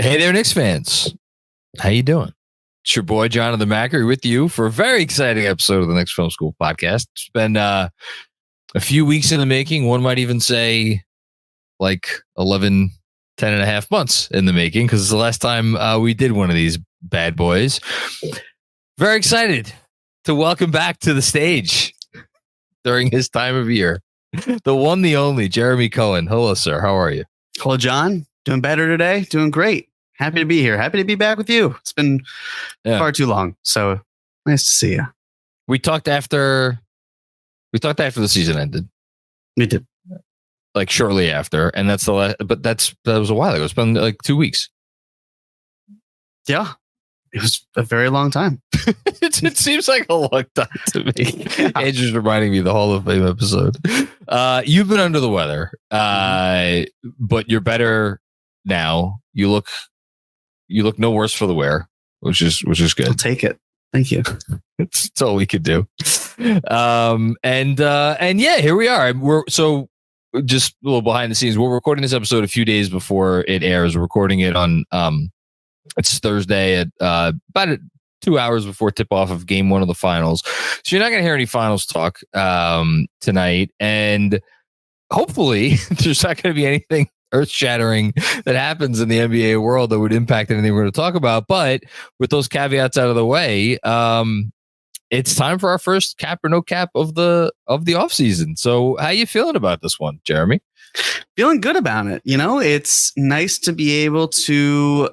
Hey there, Knicks fans. How you doing? It's your boy, Jonathan Macri, with you for a very exciting episode of the Knicks Film School Podcast. It's been a few weeks in the making. One might even say like 10 and a half months in the making, because it's the last time we did one of these bad boys. Very excited to welcome back to the stage during his time of year, the one, the only, Jeremy Cohen. Hello, sir. How are you? Hello, John. Doing better today. Doing great. Happy to be here. Happy to be back with you. It's been far too long. So nice to see you. We talked after the season ended. We did. Like shortly after. And that's the last, but that was a while ago. It's been like 2 weeks. Yeah. It was a very long time. It seems like a long time to me. Yeah. Andrew's reminding me of the Hall of Fame episode. You've been under the weather, but you're better now. You look no worse for the wear, which is good. I'll take it. Thank you. It's all we could do. And yeah, here we are. We're so just a little behind the scenes. We're recording this episode a few days before it airs. We're recording it on it's Thursday at about 2 hours before tip off of game one of the finals. So you're not going to hear any finals talk tonight, and hopefully there's not going to be anything earth-shattering that happens in the NBA world that would impact anything we're going to talk about. But with those caveats out of the way, it's time for our first cap or no cap of the offseason. So how you feeling about this one, Jeremy? Feeling good about it. You know, it's nice to be able to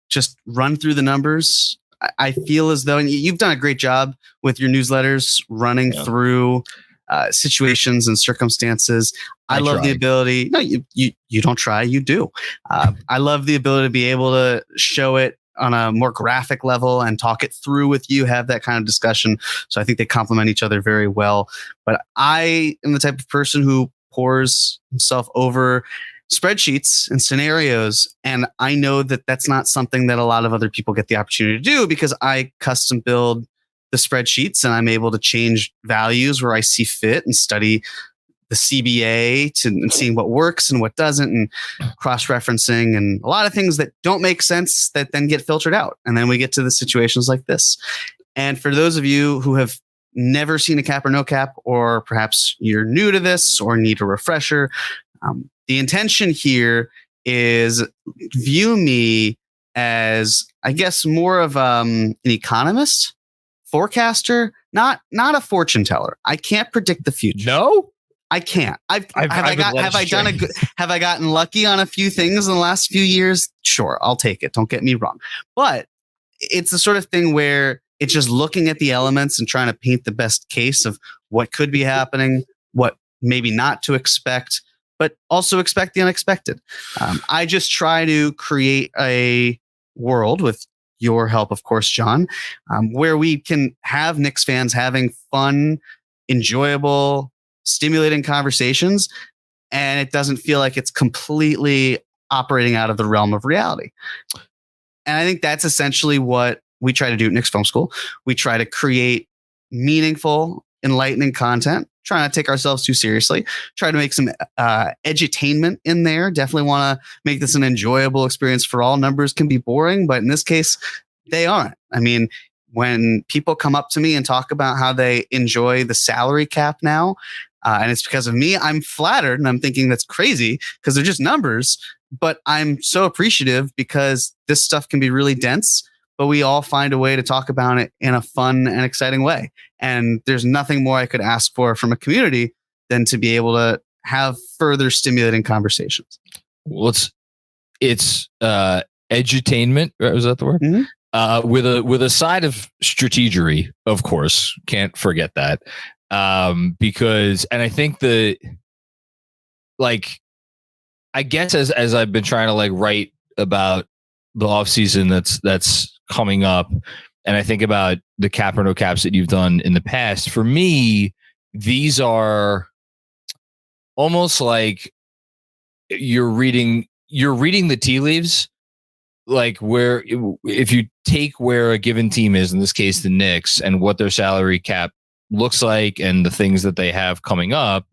just run through the numbers. I feel as though, and you've done a great job with your newsletters running through situations and circumstances. I love the ability. No, you don't try, you do. I love the ability to be able to show it on a more graphic level and talk it through with you, have that kind of discussion. So I think they complement each other very well. But I am the type of person who pours himself over spreadsheets and scenarios. And I know that that's not something that a lot of other people get the opportunity to do, because I custom build the spreadsheets and I'm able to change values where I see fit and study the CBA and seeing what works and what doesn't, and cross-referencing and a lot of things that don't make sense that then get filtered out. And then we get to the situations like this. And for those of you who have never seen a cap or no cap, or perhaps you're new to this or need a refresher, the intention here is view me as, I guess, more of an economist, forecaster, not a fortune teller. I can't predict the future. No, I can't. Have I gotten lucky on a few things in the last few years? Sure, I'll take it. Don't get me wrong. But it's the sort of thing where it's just looking at the elements and trying to paint the best case of what could be happening, what maybe not to expect, but also expect the unexpected. I just try to create a world, with your help, of course, John, where we can have Knicks fans having fun, enjoyable, stimulating conversations, and it doesn't feel like it's completely operating out of the realm of reality. And I think that's essentially what we try to do at Knicks Film School. We try to create meaningful, enlightening content, try not to take ourselves too seriously, try to make some edutainment in there. Definitely want to make this an enjoyable experience for all. Numbers can be boring, but in this case, they aren't. I mean, when people come up to me and talk about how they enjoy the salary cap now, and it's because of me, I'm flattered and I'm thinking that's crazy because they're just numbers. But I'm so appreciative because this stuff can be really dense, but we all find a way to talk about it in a fun and exciting way. And there's nothing more I could ask for from a community than to be able to have further stimulating conversations. Well, it's edutainment. Was that the word? Mm-hmm. With a side of strategery, of course. Can't forget that. Because, and I think I guess as I've been trying to write about the offseason that's coming up, and I think about the cap or no caps that you've done in the past, for me, these are almost like you're reading the tea leaves, like where if you take where a given team is, in this case the Knicks, and what their salary cap looks like and the things that they have coming up,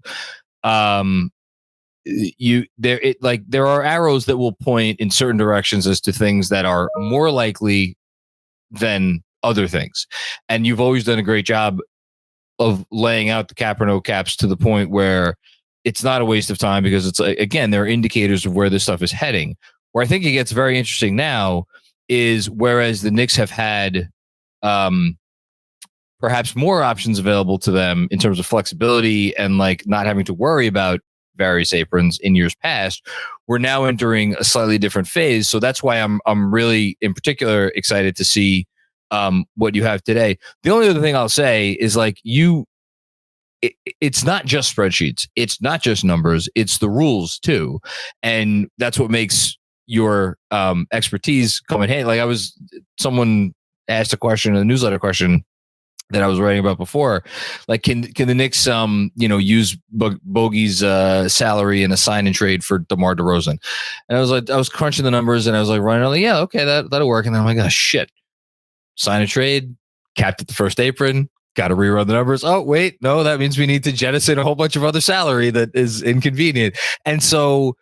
there are arrows that will point in certain directions as to things that are more likely than other things. And you've always done a great job of laying out the cap or no caps to the point where it's not a waste of time, because it's again, there are indicators of where this stuff is heading. Where I think it gets very interesting now is whereas the Knicks have had perhaps more options available to them in terms of flexibility and like not having to worry about various aprons in years past, we're now entering a slightly different phase. So that's why I'm really in particular excited to see what you have today. The only other thing I'll say is like it's not just spreadsheets. It's not just numbers. It's the rules too. And that's what makes your expertise come in handy. Like someone asked a newsletter question that I was writing about before. Like, can the Knicks, use Bogey's salary in a sign and trade for DeMar DeRozan? And I was crunching the numbers and I was like running, like, yeah, okay, that'll work. And then I'm like, oh shit, sign a trade, capped at the first apron. Got to rerun the numbers. Oh, wait, no, that means we need to jettison a whole bunch of other salary that is inconvenient. And so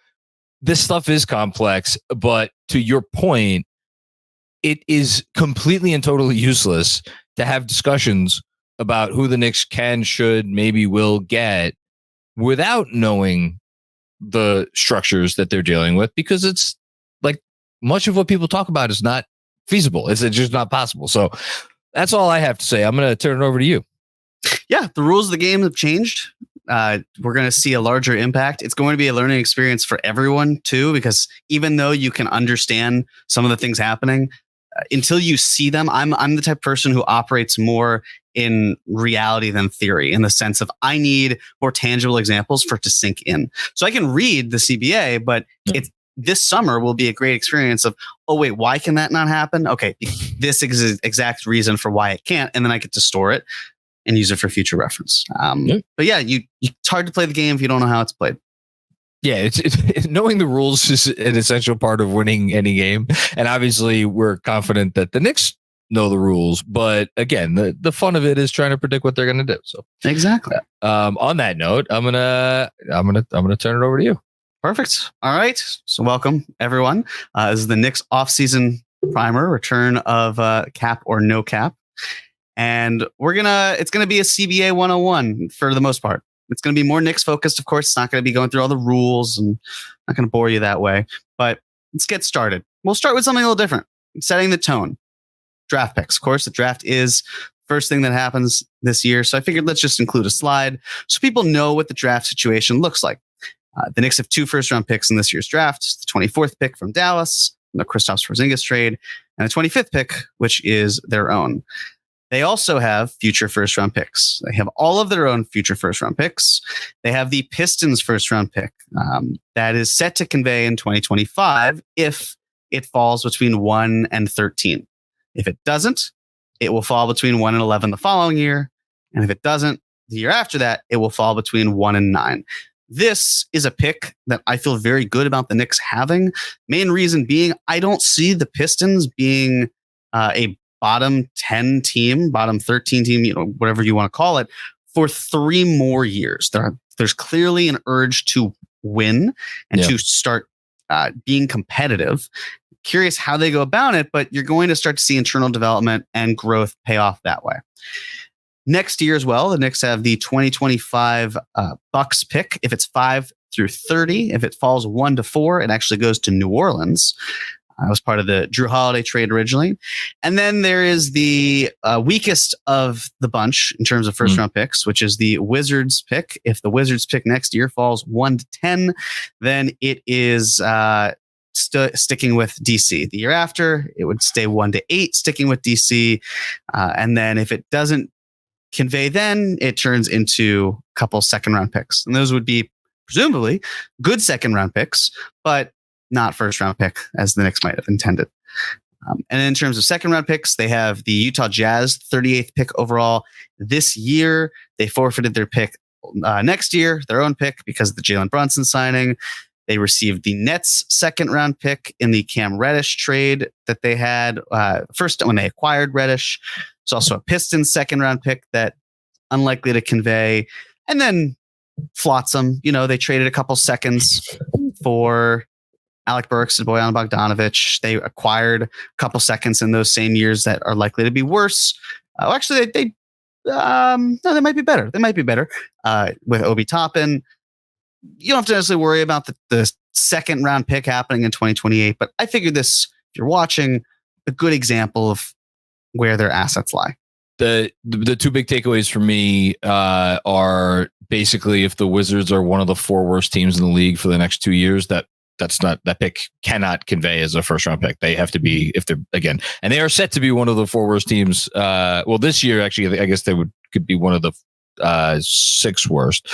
this stuff is complex, but to your point, it is completely and totally useless to have discussions about who the Knicks can, should, maybe will get without knowing the structures that they're dealing with, because it's like much of what people talk about is not feasible. It's just not possible. So that's all I have to say. I'm going to turn it over to you. Yeah, the rules of the game have changed. We're going to see a larger impact. It's going to be a learning experience for everyone too, because even though you can understand some of the things happening, until you see them, I'm the type of person who operates more in reality than theory, in the sense of I need more tangible examples for it to sink in. So I can read the CBA, but this summer will be a great experience of, oh wait, why can that not happen? Okay, this is exact reason for why it can't, and then I get to store it and use it for future reference. But yeah, it's hard to play the game if you don't know how it's played. Yeah, it's knowing the rules is an essential part of winning any game, and obviously we're confident that the Knicks know the rules. But again, the fun of it is trying to predict what they're going to do. So exactly. On that note, I'm gonna turn it over to you. Perfect. All right. So welcome everyone. This is the Knicks offseason primer, return of cap or no cap. And it's going to be a CBA 101 for the most part. It's going to be more Knicks focused. Of course, it's not going to be going through all the rules, and not going to bore you that way, but let's get started. We'll start with something a little different, setting the tone. Draft picks. Of course, the draft is first thing that happens this year. So I figured let's just include a slide so people know what the draft situation looks like. The Knicks have 2 first-round picks in this year's draft, the 24th pick from Dallas, the Kristaps Porzingis trade, and the 25th pick, which is their own. They also have future first-round picks. They have all of their own future first-round picks. They have the Pistons first-round pick that is set to convey in 2025 if it falls between 1 and 13. If it doesn't, it will fall between 1 and 11 the following year. And if it doesn't, the year after that, it will fall between 1 and 9. This is a pick that I feel very good about the Knicks having. Main reason being, I don't see the Pistons being a bottom 10 team, bottom 13 team, whatever you want to call it, for 3 more years. There's clearly an urge to win and to start being competitive. Curious how they go about it, but you're going to start to see internal development and growth pay off that way. Next year as well, the Knicks have the 2025 Bucks pick. If it's 5 through 30, if it falls 1 to 4, it actually goes to New Orleans. It was part of the Drew Holiday trade originally. And then there is the weakest of the bunch in terms of first round picks, which is the Wizards pick. If the Wizards pick next year falls 1 to 10, then it is sticking with DC. The year after, it would stay 1 to 8, sticking with DC. And then if it doesn't convey, then it turns into a couple second round picks. And those would be presumably good second round picks, but not first round pick as the Knicks might have intended. And in terms of second round picks, they have the Utah Jazz 38th pick overall this year. They forfeited their pick next year, their own pick, because of the Jalen Brunson signing. They received the Nets second round pick in the Cam Reddish trade that they had first when they acquired Reddish. It's also a Pistons second round pick that unlikely to convey. And then flotsam. They traded a couple seconds for Alec Burks and Bojan Bogdanovic. They acquired a couple seconds in those same years that are likely to be worse. Actually, no, they might be better. They might be better with Obi Toppin. You don't have to necessarily worry about the second round pick happening in 2028. But I figured this, if you're watching, a good example of where their assets lie. The two big takeaways for me are basically if the Wizards are one of the 4 worst teams in the league for the next 2 years, that pick cannot convey as a first round pick. They have to be, if they're again, and they are set to be one of the 4 worst teams. Well, this year actually, I guess they could be one of the 6 worst.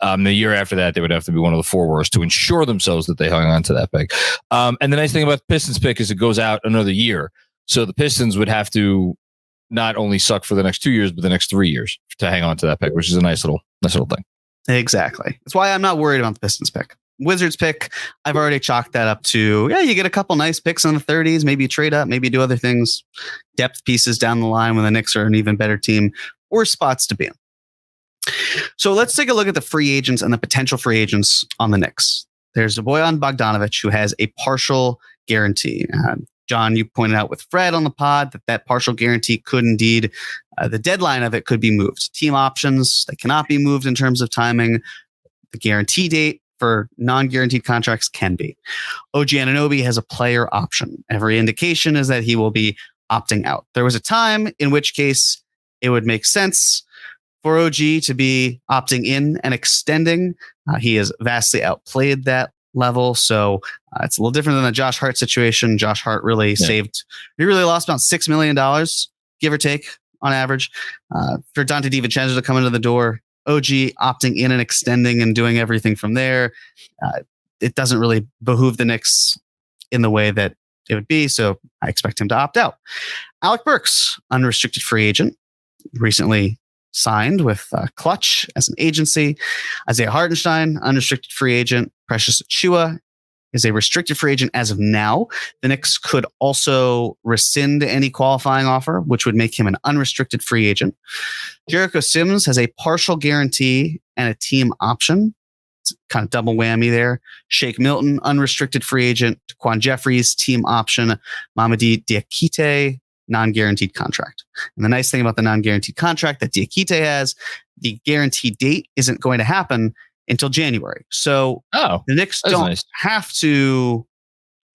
The year after that, they would have to be one of the 4 worst to ensure themselves that they hung on to that pick. And the nice thing about the Pistons pick is it goes out another year, so the Pistons would have to not only suck for the next 2 years, but the next 3 years to hang on to that pick, which is a nice little thing. Exactly. That's why I'm not worried about the Pistons pick. Wizards pick, I've already chalked that up to, you get a couple nice picks in the 30s, maybe you trade up, maybe you do other things, depth pieces down the line when the Knicks are an even better team, or spots to be in. So let's take a look at the free agents and the potential free agents on the Knicks. There's Bojan Bogdanovic, who has a partial guarantee. John, you pointed out with Fred on the pod that partial guarantee could indeed, the deadline of it could be moved. Team options, they cannot be moved in terms of timing. The guarantee date for non-guaranteed contracts can be. OG Anunoby has a player option. Every indication is that he will be opting out. There was a time in which case it would make sense for OG to be opting in and extending. He has vastly outplayed that level. So it's a little different than the Josh Hart situation. Josh Hart really he really lost about $6 million, give or take, on average. For Dante DiVincenzo to come into the door, OG opting in and extending and doing everything from there, it doesn't really behoove the Knicks in the way that it would be. So I expect him to opt out. Alec Burks, unrestricted free agent, recently signed with Clutch as an agency. Isaiah Hartenstein, unrestricted free agent. Precious Achiuwa is a restricted free agent as of now. The Knicks could also rescind any qualifying offer, which would make him an unrestricted free agent. Jericho Sims has a partial guarantee and a team option. It's kind of double whammy there. Shake Milton, unrestricted free agent. Quan Jeffries, team option. Mamadi Diakite, non-guaranteed contract. And the nice thing about the non-guaranteed contract that Diakite has, the guarantee date isn't going to happen until January. So the Knicks don't have to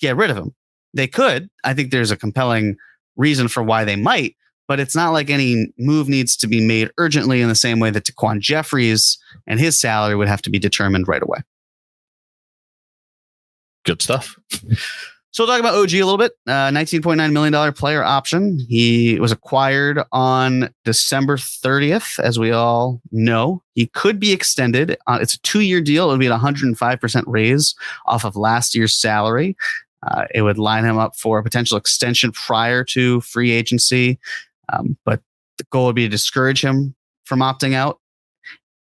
get rid of him. They could. I think there's a compelling reason for why they might, but it's not like any move needs to be made urgently in the same way that Taquan Jeffries and his salary would have to be determined right away. Good stuff. So we'll talk about OG a little bit. $19.9 million player option. He was acquired on December 30th, as we all know. He could be extended. It's a 2-year deal. It would be at 105% raise off of last year's salary. It would line him up for a potential extension prior to free agency. But the goal would be to discourage him from opting out.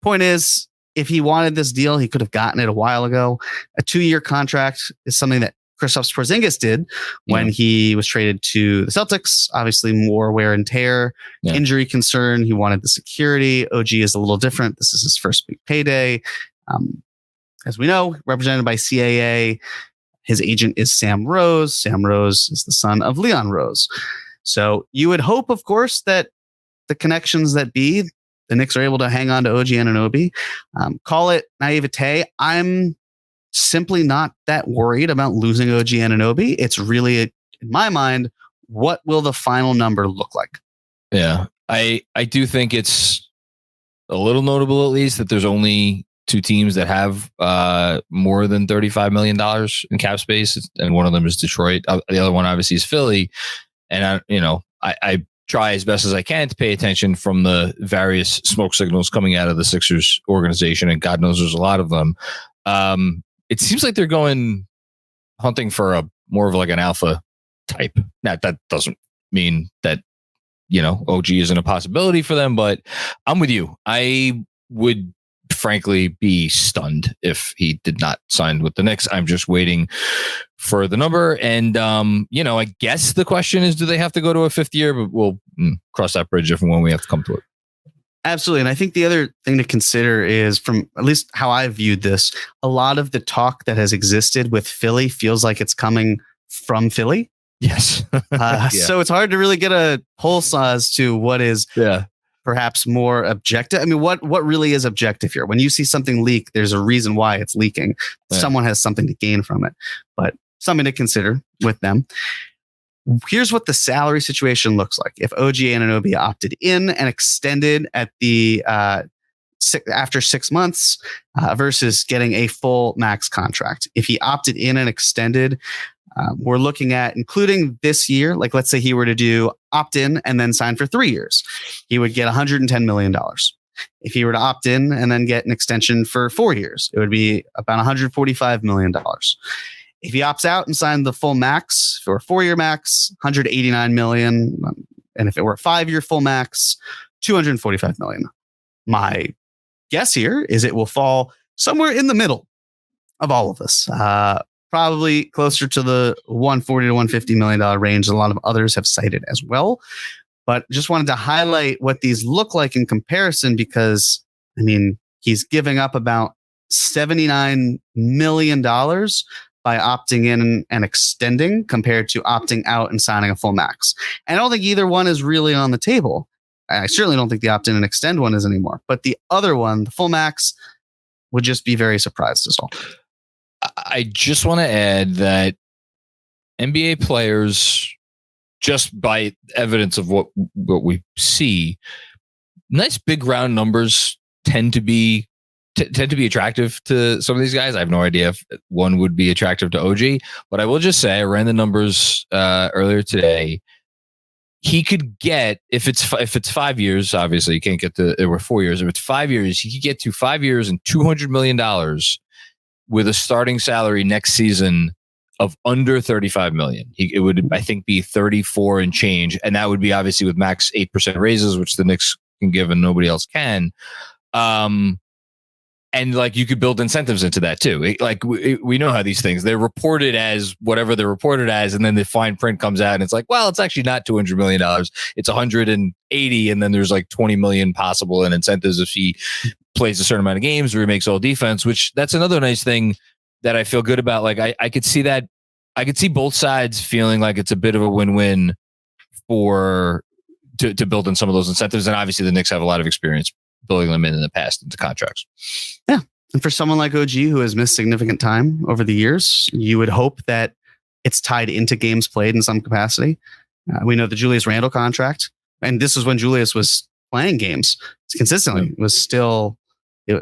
Point is, if he wanted this deal, he could have gotten it a while ago. A 2-year contract is something that Kristaps Porzingis did when he was traded to the Celtics. Obviously, more wear and tear, injury concern. He wanted the security. OG is a little different. This is his first big payday. As we know, represented by CAA, his agent is Sam Rose. Sam Rose is the son of Leon Rose. So you would hope, of course, that the connections that be, the Knicks are able to hang on to OG Anunoby. Call it naivete. I'm simply not that worried about losing OG Anunoby. It's really, in my mind, what will the final number look like? Yeah, I do think it's a little notable, at least, that there's only 2 teams that have more than $35 million in cap space, and one of them is Detroit. The other one, obviously, is Philly. And I try as best as I can to pay attention from the various smoke signals coming out of the Sixers organization, and God knows there's a lot of them. It seems like they're going hunting for a more of like an alpha type. Now, that doesn't mean that, OG isn't a possibility for them, but I'm with you. I would frankly be stunned if he did not sign with the Knicks. I'm just waiting for the number. And, I guess the question is, do they have to go to a 5th year? But we'll cross that bridge if and when we have to come to it. Absolutely. And I think the other thing to consider is, from at least how I viewed this, a lot of the talk that has existed with Philly feels like it's coming from Philly. Yes. So it's hard to really get a pulse as to what is perhaps more objective. I mean, what really is objective here? When you see something leak, there's a reason why it's leaking. Yeah. Someone has something to gain from it, but something to consider with them. Here's what the salary situation looks like if OG Anunoby opted in and extended at the after 6 months versus getting a full max contract. If he opted in and extended, we're looking at, including this year, like let's say he were to do opt in and then sign for 3 years, he would get $110 million. If he were to opt in and then get an extension for 4 years, it would be about $145 million. If he opts out and signed the full max for a 4-year max, $189 million. And if it were a 5-year full max, $245 million. My guess here is it will fall somewhere in the middle of all of this. Probably closer to the $140 to $150 million range. A lot of others have cited as well. But just wanted to highlight what these look like in comparison, because, I mean, he's giving up about $79 million by opting in and extending compared to opting out and signing a full max. And I don't think either one is really on the table. I certainly don't think the opt in and extend one is anymore. But the other one, the full max, would just be very surprised as well. I just want to add that NBA players, just by evidence of what we see, nice big round numbers tend to be attractive to some of these guys. I have no idea if one would be attractive to OG, but I will just say I ran the numbers earlier today. He could get, if it's 5 years, obviously you can't get it were 4 years. If it's 5 years, he could get to 5 years and $200 million with a starting salary next season of under $35 million. It would, I think, be 34 and change, and that would be obviously with max 8% raises, which the Knicks can give and nobody else can. And like you could build incentives into that too. We know how these things, they're reported as whatever they're reported as, and then the fine print comes out and it's like, well, it's actually not $200 million. It's 180, and then there's like 20 million possible in incentives if he plays a certain amount of games or he makes all defense, which that's another nice thing that I feel good about. Like I could see that. I could see both sides feeling like it's a bit of a win-win to build in some of those incentives. And obviously the Knicks have a lot of experience building them in the past into contracts. Yeah. And for someone like OG who has missed significant time over the years, you would hope that it's tied into games played in some capacity. We know the Julius Randle contract, and this is when Julius was playing games consistently. It was still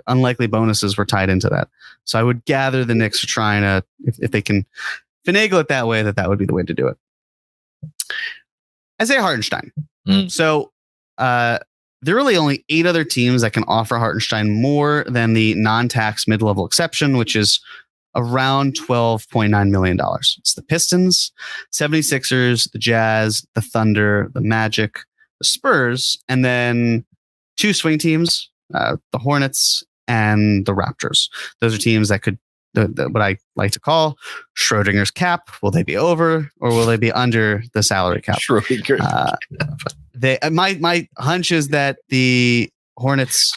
unlikely bonuses were tied into that. So I would gather the Knicks are trying to, if they can finagle it that way, that would be the way to do it. Isaiah Hartenstein. So, there are really only 8 other teams that can offer Hartenstein more than the non-tax mid-level exception, which is around $12.9 million. It's the Pistons, 76ers, the Jazz, the Thunder, the Magic, the Spurs, and then 2 swing teams, the Hornets and the Raptors. Those are teams that could, what I like to call Schrodinger's cap. Will they be over or will they be under the salary cap? My hunch is that the Hornets,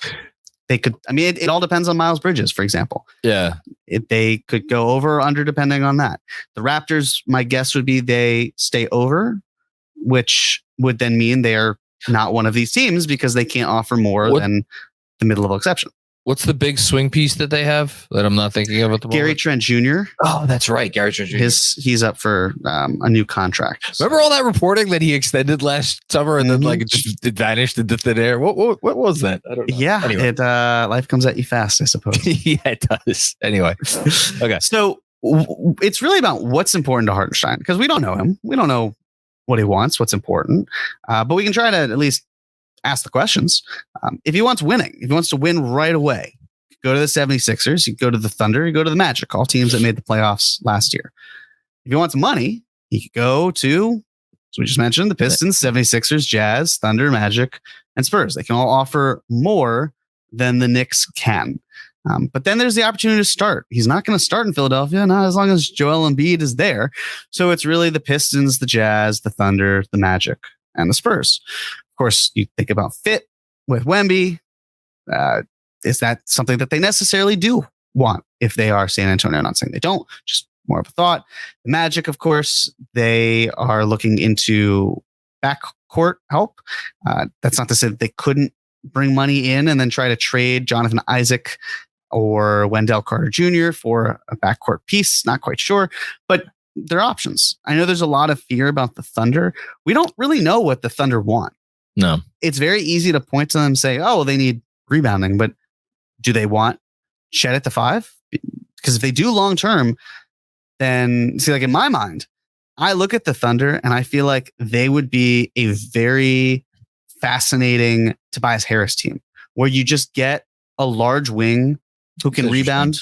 they could, I mean, it all depends on Miles Bridges, for example. Yeah. They could go over or under depending on that. The Raptors, my guess would be they stay over, which would then mean they are not one of these teams because they can't offer more than the mid-level exception. What's the big swing piece that they have that I'm not thinking of at the moment? Gary Trent Jr. Oh, that's right. Gary Trent Jr. He's up for a new contract. So. Remember all that reporting that he extended last summer and then like it vanished into thin air? What was that? I don't know. Yeah. Anyway. Life comes at you fast, I suppose. Yeah, it does. Anyway. Okay. So it's really about what's important to Hartenstein because we don't know him. We don't know what he wants, what's important. But we can try to at least ask the questions. If he wants winning, if he wants to win right away, go to the 76ers, you go to the Thunder, you go to the Magic, all teams that made the playoffs last year. If he wants money, he could go to, as we just mentioned, the Pistons, 76ers, Jazz, Thunder, Magic, and Spurs. They can all offer more than the Knicks can. But then there's the opportunity to start. He's not going to start in Philadelphia, not as long as Joel Embiid is there. So it's really the Pistons, the Jazz, the Thunder, the Magic, and the Spurs. Of course, you think about fit. with Wemby, is that something that they necessarily do want if they are San Antonio? I'm not saying they don't, just more of a thought. The Magic, of course, they are looking into backcourt help. That's not to say that they couldn't bring money in and then try to trade Jonathan Isaac or Wendell Carter Jr. for a backcourt piece. Not quite sure, but there are options. I know there's a lot of fear about the Thunder. We don't really know what the Thunder want. No. It's very easy to point to them and say, oh, well, they need rebounding, but do they want Chet at the 5? Because if they do long term, then see, like in my mind, I look at the Thunder and I feel like they would be a very fascinating Tobias Harris team where you just get a large wing who can rebound,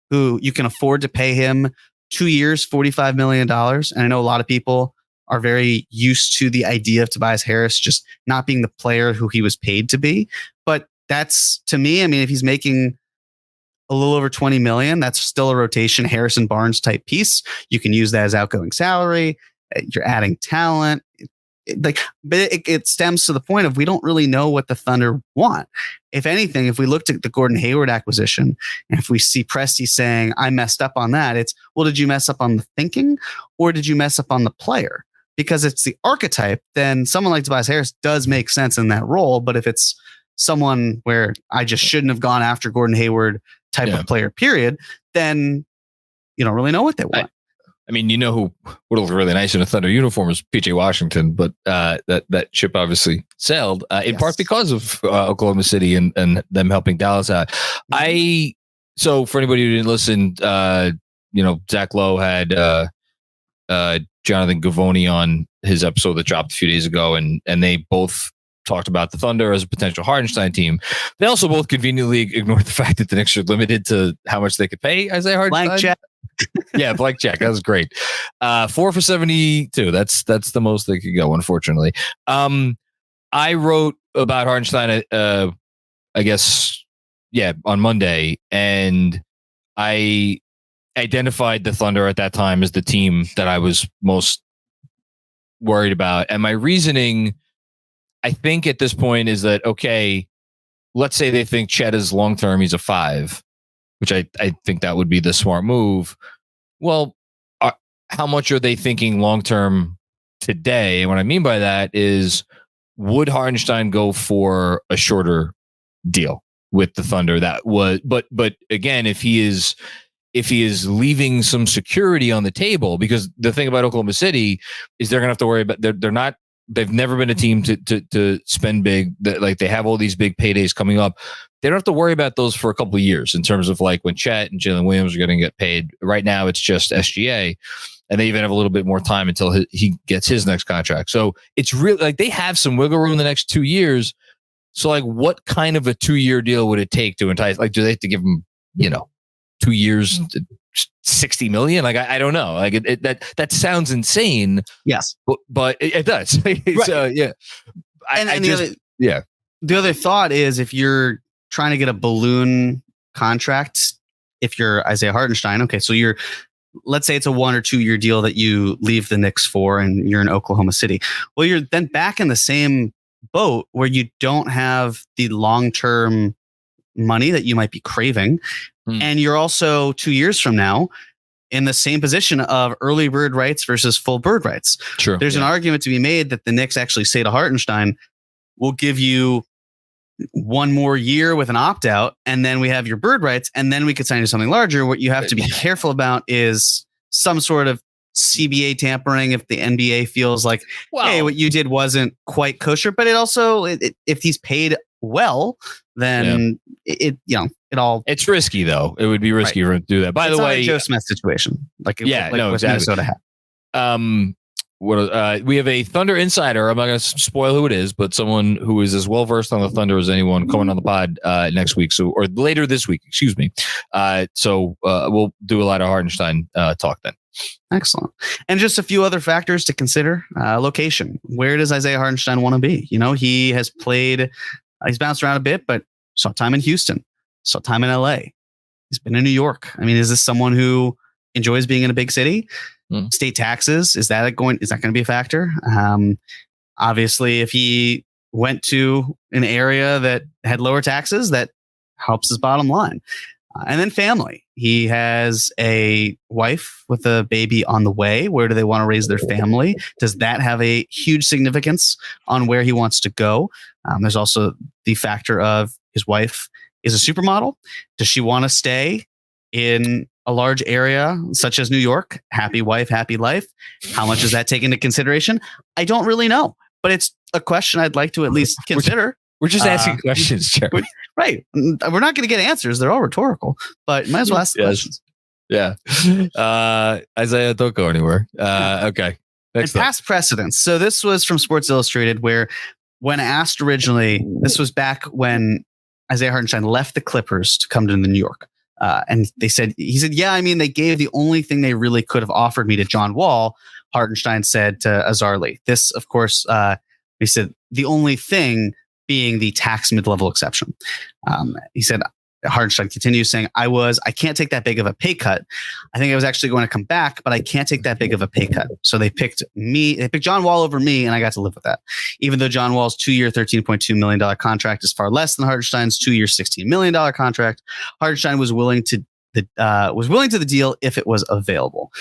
who you can afford to pay him 2 years, $45 million. And I know a lot of people are very used to the idea of Tobias Harris just not being the player who he was paid to be. But that's, to me, I mean, if he's making a little over 20 million, that's still a rotation Harrison Barnes type piece. You can use that as outgoing salary. You're adding talent. But it stems to the point of we don't really know what the Thunder want. If anything, if we looked at the Gordon Hayward acquisition, and if we see Presti saying, I messed up on that, it's, well, did you mess up on the thinking or did you mess up on the player? Because it's the archetype, then someone like Tobias Harris does make sense in that role. But if it's someone where I just shouldn't have gone after Gordon Hayward type of player, period, then you don't really know what they want. I mean, you know who would look really nice in a Thunder uniform is PJ Washington, but that ship obviously sailed in part because of Oklahoma City and them helping Dallas out. So for anybody who didn't listen, Zach Lowe had Jonathan Gavoni on his episode that dropped a few days ago, and they both talked about the Thunder as a potential Hartenstein team. They also both conveniently ignored the fact that the Knicks are limited to how much they could pay Isaiah Hartenstein. Blank check. Yeah, blank check. That was great. 4 for 72. That's the most they could go, unfortunately. I wrote about Hartenstein, I guess, on Monday, and I identified the Thunder at that time as the team that I was most worried about. And my reasoning, I think at this point, is that, okay, let's say they think Chet is long-term, he's a 5, which I think that would be the smart move. Well, how much are they thinking long-term today? And what I mean by that is, would Hartenstein go for a shorter deal with the Thunder? That was, but again, if he is leaving some security on the table, because the thing about Oklahoma City is they're going to have to worry about, they've never been a team to spend big. Like, they have all these big paydays coming up. They don't have to worry about those for a couple of years in terms of like when Chet and Jalen Williams are going to get paid. Right now, it's just SGA, and they even have a little bit more time until he gets his next contract. So it's really like they have some wiggle room in the next 2 years. So like, what kind of a 2-year deal would it take to entice? Like, do they have to give him, 2 years, 60 million? Like, I don't know. Like that sounds insane. Yes, but it does. So yeah. The other thought is, if you're trying to get a balloon contract, if you're Isaiah Hartenstein, okay, so let's say it's a 1 or 2 year deal that you leave the Knicks for, and you're in Oklahoma City. Well, you're then back in the same boat where you don't have the long-term money that you might be craving. And you're also 2 years from now in the same position of early bird rights versus full bird rights. True. There's an argument to be made that the Knicks actually say to Hartenstein, we'll give you 1 more year with an opt-out, and then we have your bird rights, and then we could sign you something larger. What you have to be careful about is some sort of CBA tampering if the NBA feels like, hey, what you did wasn't quite kosher. But it also, if he's paid well, then it all. It's risky, though. It would be risky to do that. By the way, Joe Smith situation. Exactly. Minnesota had. We have a Thunder insider. I'm not going to spoil who it is, but someone who is as well versed on the Thunder as anyone coming on the pod next week, or later this week. Excuse me. So we'll do a lot of Hartenstein talk then. Excellent. And just a few other factors to consider. Location. Where does Isaiah Hartenstein want to be? He has played. He's bounced around a bit, but saw time in Houston, saw time in LA. He's been in New York. I mean, is this someone who enjoys being in a big city? State taxes, is that going to be a factor? Obviously, if he went to an area that had lower taxes that helps his bottom line. And then family. He has a wife with a baby on the way. Where do they want to raise their family? Does that have a huge significance on where he wants to go? There's also the factor of his wife is a supermodel. Does she want to stay in a large area such as New York? Happy wife, happy life. How much does that take into consideration? I don't really know, but it's a question I'd like to at least consider. We're just asking questions, Jeremy. Right. We're not going to get answers. They're all rhetorical, but might as well ask the questions. Yeah. Isaiah, don't go anywhere. Okay. Next and past precedents. So this was from Sports Illustrated, where when asked originally, this was back when Isaiah Hartenstein left the Clippers to come to New York. And he said, yeah, I mean, they gave the only thing they really could have offered me to John Wall. Hartenstein said to Azar Lee. This, of course, he said the only thing being the tax mid-level exception. He said, Hartenstein continues saying, I can't take that big of a pay cut. I think I was actually going to come back, but I can't take that big of a pay cut. So they picked John Wall over me, and I got to live with that. Even though John Wall's 2-year, $13.2 million contract is far less than Hartenstein's 2-year, $16 million contract, Hartenstein was willing to the deal if it was available.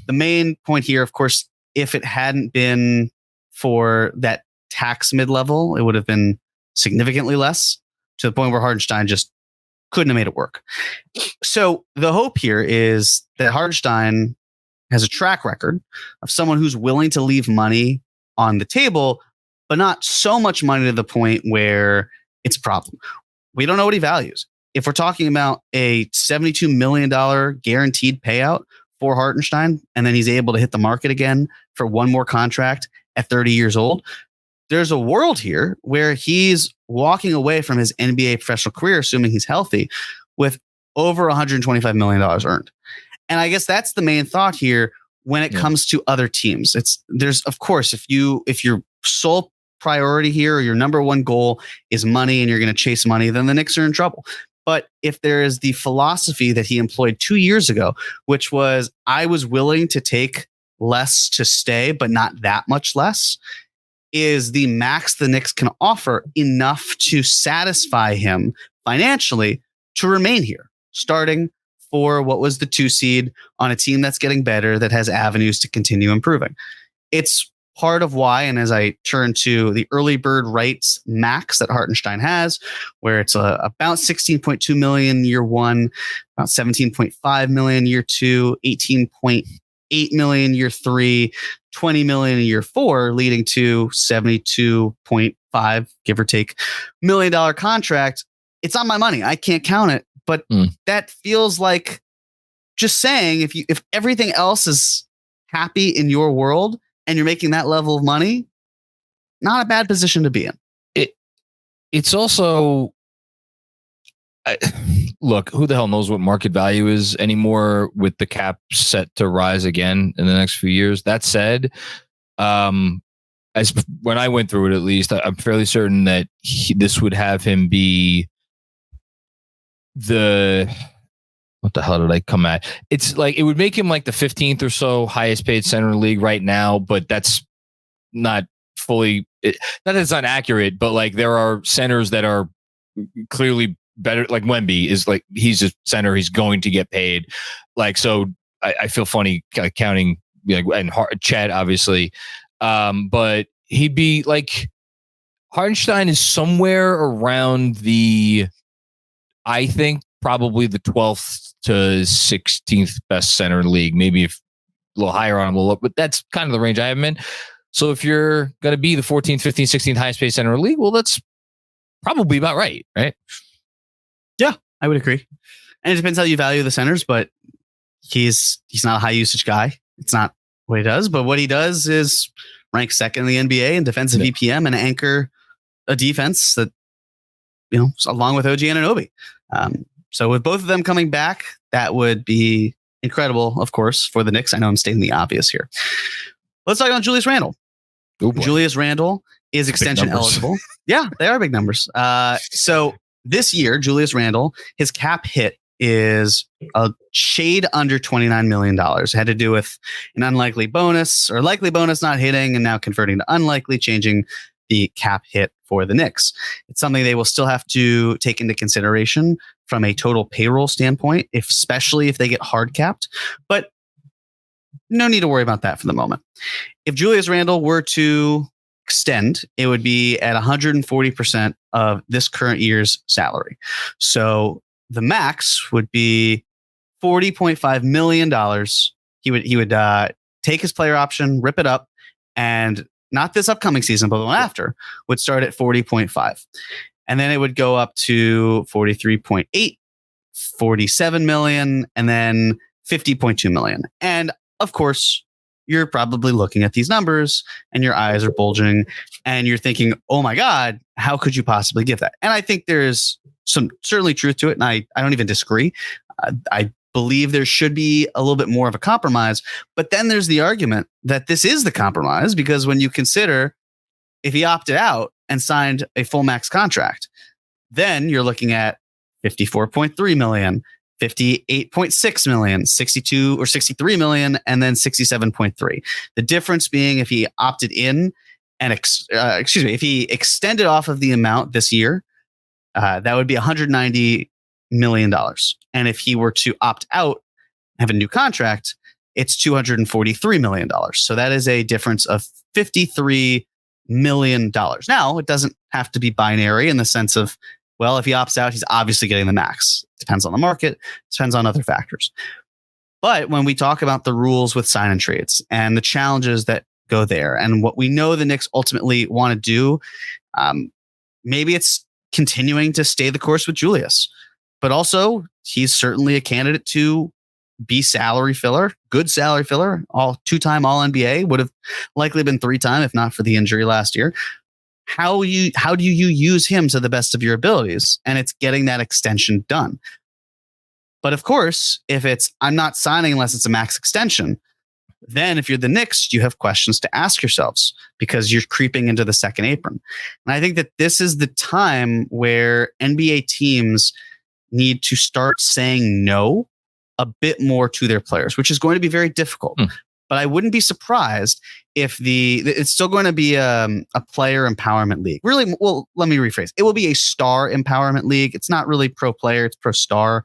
The main point here, of course, if it hadn't been for that tax mid-level, it would have been significantly less, to the point where Hartenstein just couldn't have made it work. So the hope here is that Hartenstein has a track record of someone who's willing to leave money on the table, but not so much money to the point where it's a problem. We don't know what he values. If we're talking about a $72 million guaranteed payout for Hartenstein, and then he's able to hit the market again for one more contract at 30 years old, there's a world here where he's walking away from his NBA professional career, assuming he's healthy, with over $125 million earned. And I guess that's the main thought here when it comes to other teams. There's, of course, if your sole priority here or your number one goal is money and you're going to chase money, then the Knicks are in trouble. But if there is the philosophy that he employed 2 years ago, which was, I was willing to take less to stay, but not that much less, is the max the Knicks can offer enough to satisfy him financially to remain here, starting for what was the 2 seed on a team that's getting better, that has avenues to continue improving. It's part of why, and as I turn to the early bird rights max that Hartenstein has, where it's about $16.2 million year one, about $17.5 million year two, $18.8 million year three, $20 million in year four, leading to $72.5, give or take, $1 million contract. It's on my money. I can't count it, but that feels like just saying if everything else is happy in your world and you're making that level of money, not a bad position to be in. It's also, look, who the hell knows what market value is anymore with the cap set to rise again in the next few years. That said, as when I went through it, at least, I'm fairly certain that this would have him be what the hell did I come at? It's like, it would make him like the 15th or so highest paid center in the league right now, but that's not fully, that is not accurate, but like there are centers that are clearly better. Like Wemby is like, he's a center, he's going to get paid. Like, so I feel funny counting, like, and Chad obviously, but he'd be like, Hartenstein is somewhere around I think probably the 12th to 16th best center in the league, maybe if a little higher on him, a little, but that's kind of the range I have him in. So if you're going to be the 14th, 15th, 16th highest paid center in the league, well, that's probably about right? Yeah, I would agree. And it depends how you value the centers, but he's not a high usage guy. It's not what he does, but what he does is rank second in the NBA in defensive EPM and anchor a defense that, along with OG Anunoby. So with both of them coming back, that would be incredible, of course, for the Knicks. I know I'm stating the obvious here. Let's talk about Julius Randle. Julius Randle is extension eligible. Yeah, they are big numbers. So this year, Julius Randle, his cap hit is a shade under $29 million. It had to do with an unlikely bonus or likely bonus not hitting and now converting to unlikely, changing the cap hit for the Knicks. It's something they will still have to take into consideration from a total payroll standpoint, especially if they get hard capped. But no need to worry about that for the moment. If Julius Randle were to extend, it would be at 140% of this current year's salary. So the max would be $40.5 million. He would take his player option, rip it up, and not this upcoming season, but the one after would start at 40.5. And then it would go up to 43.8, 47 million, and then 50.2 million. And of course, you're probably looking at these numbers and your eyes are bulging and you're thinking, oh my God, how could you possibly give that? And I think there's some certainly truth to it. And I don't even disagree. I believe there should be a little bit more of a compromise. But then there's the argument that this is the compromise, because when you consider if he opted out and signed a full max contract, then you're looking at 54.3 million, 58.6 million, 62 or 63 million, and then 67.3. The difference being if he opted in and if he extended off of the amount this year, that would be $190 million. And if he were to opt out, have a new contract, it's $243 million. So that is a difference of $53 million. Now, it doesn't have to be binary in the sense of, well, if he opts out, he's obviously getting the max. Depends on the market, depends on other factors. But when we talk about the rules with sign and trades and the challenges that go there and what we know the Knicks ultimately want to do, maybe it's continuing to stay the course with Julius. But also, he's certainly a candidate to be salary filler, good salary filler, two-time All-NBA, would have likely been three-time if not for the injury last year. How do you use him to the best of your abilities? And it's getting that extension done. But of course, if it's I'm not signing unless it's a max extension, then if you're the Knicks, you have questions to ask yourselves because you're creeping into the second apron. And I think that this is the time where NBA teams need to start saying no a bit more to their players, which is going to be very difficult. But I wouldn't be surprised if it's still going to be a player empowerment league. Really, well, let me rephrase. It will be a star empowerment league. It's not really pro player, it's pro star.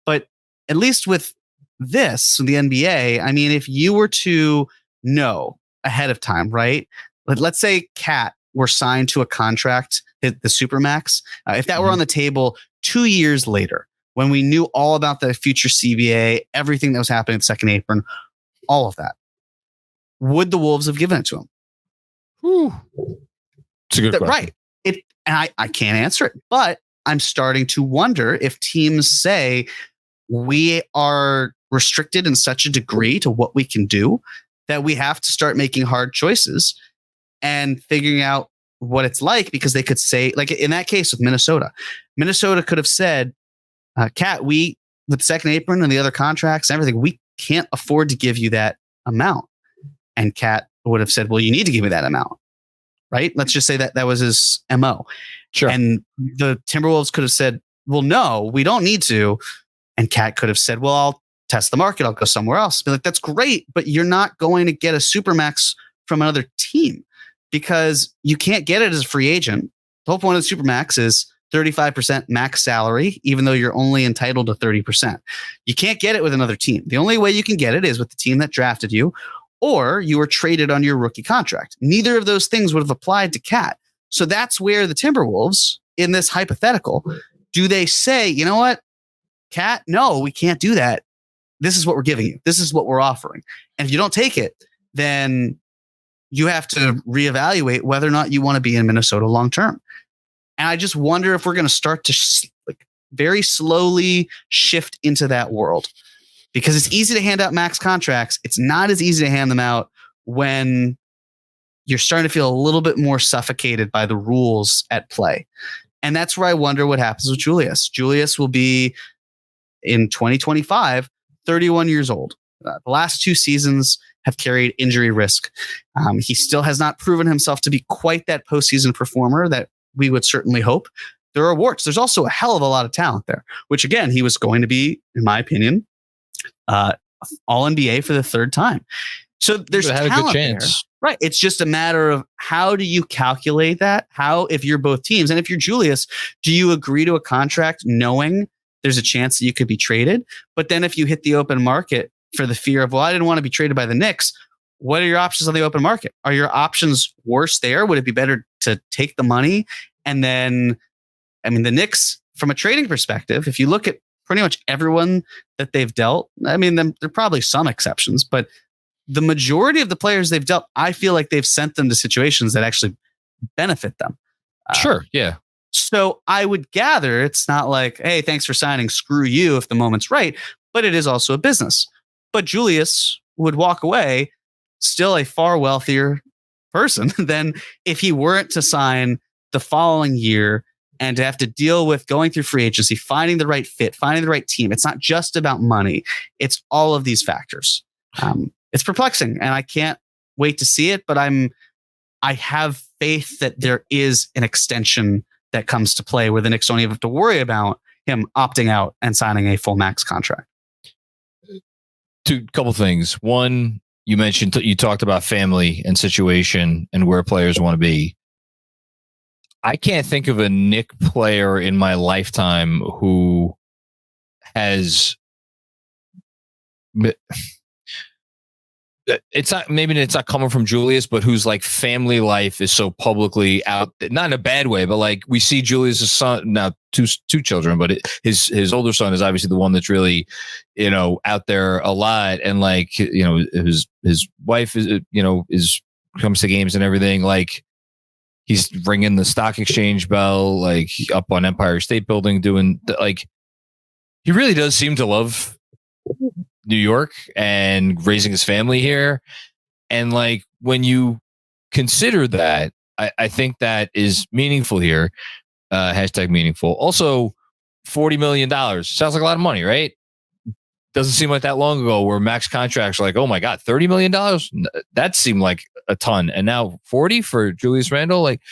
But at least with this, the NBA, I mean, if you were to know ahead of time, right? Let's say Cat were signed to a contract, the Supermax. If that were on the table 2 years later, when we knew all about the future CBA, everything that was happening at the second apron, all of that, would the Wolves have given it to him? It's a good question. Right. I can't answer it, but I'm starting to wonder if teams say we are restricted in such a degree to what we can do that we have to start making hard choices and figuring out what it's like, because they could say, like in that case with Minnesota could have said, Cat, with second apron and the other contracts and everything, we can't afford to give you that amount. And Cat would have said, well, you need to give me that amount, right? Let's just say that was his MO. Sure. And the Timberwolves could have said, well, no, we don't need to. And Cat could have said, well, I'll test the market. I'll go somewhere else. Be like, that's great, but you're not going to get a Supermax from another team because you can't get it as a free agent. The whole point of the Supermax is 35% max salary, even though you're only entitled to 30%. You can't get it with another team. The only way you can get it is with the team that drafted you, or you were traded on your rookie contract. Neither of those things would have applied to Cat. So that's where the Timberwolves, in this hypothetical, do they say, you know what, Cat, no, we can't do that. This is what we're giving you. This is what we're offering. And if you don't take it, then you have to reevaluate whether or not you want to be in Minnesota long term. And I just wonder if we're going to start to very slowly shift into that world, because it's easy to hand out max contracts. It's not as easy to hand them out when you're starting to feel a little bit more suffocated by the rules at play. And that's where I wonder what happens with Julius. Julius will be in 2025, 31 years old. The last two seasons have carried injury risk. He still has not proven himself to be quite that postseason performer that we would certainly hope. There are warts. There's also a hell of a lot of talent there, which again, he was going to be, in my opinion, all NBA for the third time. So there's talent there. Right. It's just a matter of how do you calculate that? How, if you're both teams, and if you're Julius, do you agree to a contract knowing there's a chance that you could be traded? But then if you hit the open market for the fear of, well, I didn't want to be traded by the Knicks, what are your options on the open market? Are your options worse there? Would it be better to take the money? And then, I mean, the Knicks, from a trading perspective, if you look at pretty much everyone that they've dealt, I mean, there are probably some exceptions, but the majority of the players they've dealt, I feel like they've sent them to situations that actually benefit them. Sure. Yeah. So I would gather it's not like, hey, thanks for signing, screw you if the moment's right, but it is also a business. But Julius would walk away still a far wealthier person than if he weren't to sign the following year and to have to deal with going through free agency, finding the right fit, finding the right team. It's not just about money. It's all of these factors. It's perplexing, and I can't wait to see it, but I have faith that there is an extension that comes to play where the Knicks don't even have to worry about him opting out and signing a full max contract. Two couple things. One, you talked about family and situation and where players want to be. I can't think of a Knick player in my lifetime who has. It's not coming from Julius, but whose like family life is so publicly out, not in a bad way, but like we see Julius' son now, two children, but his older son is obviously the one that's really, out there a lot. And like, his wife is comes to games and everything. Like he's ringing the stock exchange bell, like up on Empire State Building, doing like, he really does seem to love New York and raising his family here. And like, when you consider that, I think that is meaningful here. Hashtag meaningful. Also, $40 million sounds like a lot of money, right? Doesn't seem like that long ago where max contracts are like, oh my God, $30 million. That seemed like a ton. And now 40 for Julius Randle, like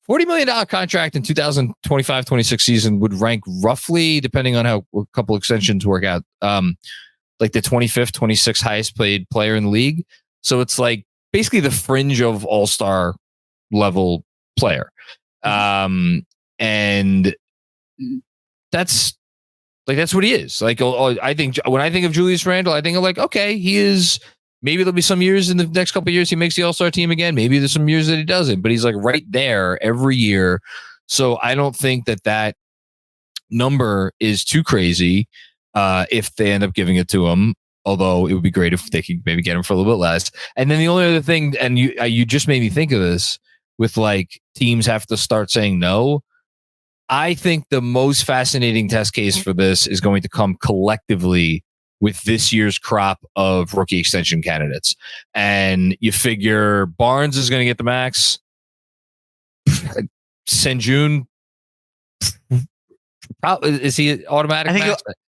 $40 million contract in 2025-26 season would rank roughly, depending on how a couple extensions work out, like the 25th, 26th highest paid player in the league. So it's like basically the fringe of all-star level player. And that's what he is. Like, I think when I think of Julius Randle, I think of like, okay, he is, maybe there'll be some years in the next couple of years he makes the all-star team again. Maybe there's some years that he doesn't, but he's like right there every year. So I don't think that number is too crazy. If they end up giving it to him, although it would be great if they could maybe get him for a little bit less. And then the only other thing, and you just made me think of this, with like teams have to start saying no. I think the most fascinating test case for this is going to come collectively with this year's crop of rookie extension candidates. And you figure Barnes is going to get the max. Sengun, is he automatic?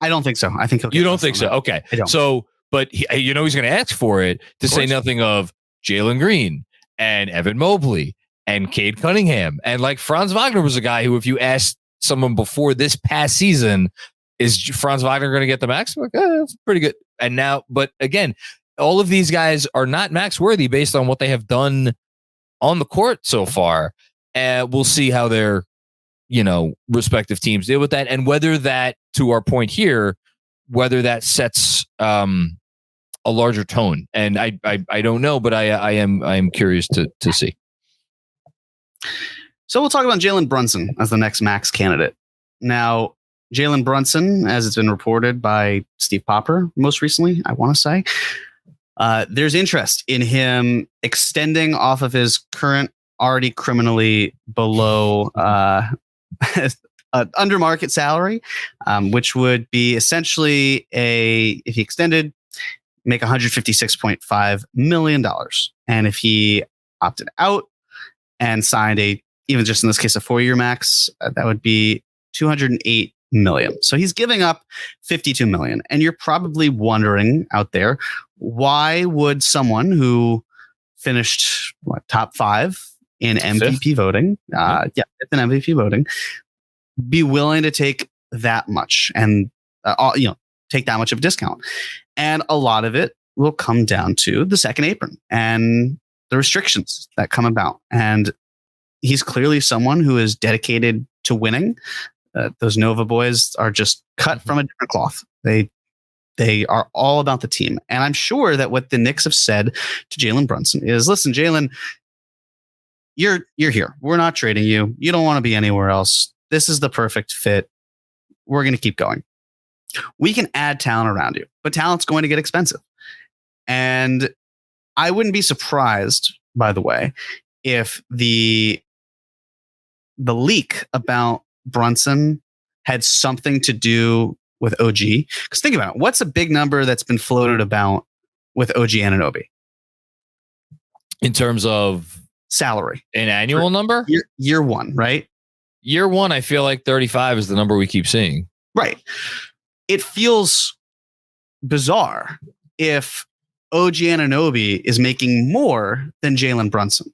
I don't think so. I think you don't think so. Okay. So, but he's going to ask for it, to say nothing of Jalen Green and Evan Mobley and Cade Cunningham. And like Franz Wagner was a guy who, if you asked someone before this past season, is Franz Wagner going to get the max? I'm like, that's pretty good. And now, but again, all of these guys are not max worthy based on what they have done on the court so far. And we'll see how their respective teams deal with that, and whether that, to our point here, whether that sets a larger tone. And I don't know, but I am curious to see. So we'll talk about Jalen Brunson as the next max candidate. Now, Jalen Brunson, as it's been reported by Steve Popper most recently, I want to say, there's interest in him extending off of his current already criminally below under market salary, which would be essentially if he extended, make $156.5 million. And if he opted out and signed even just in this case, a 4-year max, that would be $208 million. So he's giving up $52 million. And you're probably wondering out there, why would someone who finished top 5 in MVP voting, fifth in MVP voting, be willing to take that much and take that much of a discount? And a lot of it will come down to the second apron. And the restrictions that come about. And he's clearly someone who is dedicated to winning. Those Nova boys are just cut from a different cloth. They are all about the team. And I'm sure that what the Knicks have said to Jalen Brunson is, listen, Jalen, you're here. We're not trading you. You don't want to be anywhere else. This is the perfect fit. We're going to keep going. We can add talent around you, but talent's going to get expensive. And I wouldn't be surprised, by the way, if the leak about Brunson had something to do with OG. Because think about it. What's a big number that's been floated about with OG Anunoby? In terms of salary. An annual number? Year one, right? Year one, I feel like 35 is the number we keep seeing. Right. It feels bizarre if OG Anunoby is making more than Jalen Brunson.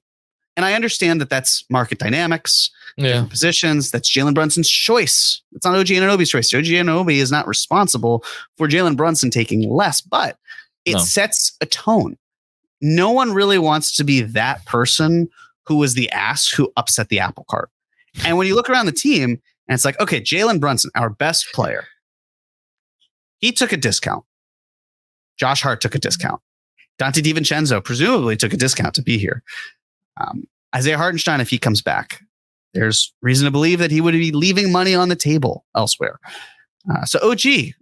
And I understand that that's market dynamics, different positions. That's Jalen Brunson's choice. It's not OG Anunoby's choice. OG Anunoby is not responsible for Jalen Brunson taking less, but it sets a tone. No one really wants to be that person who was the ass who upset the apple cart. And when you look around the team and it's like, okay, Jalen Brunson, our best player, he took a discount. Josh Hart took a discount. Dante DiVincenzo presumably took a discount to be here. Isaiah Hartenstein, if he comes back, there's reason to believe that he would be leaving money on the table elsewhere. So OG,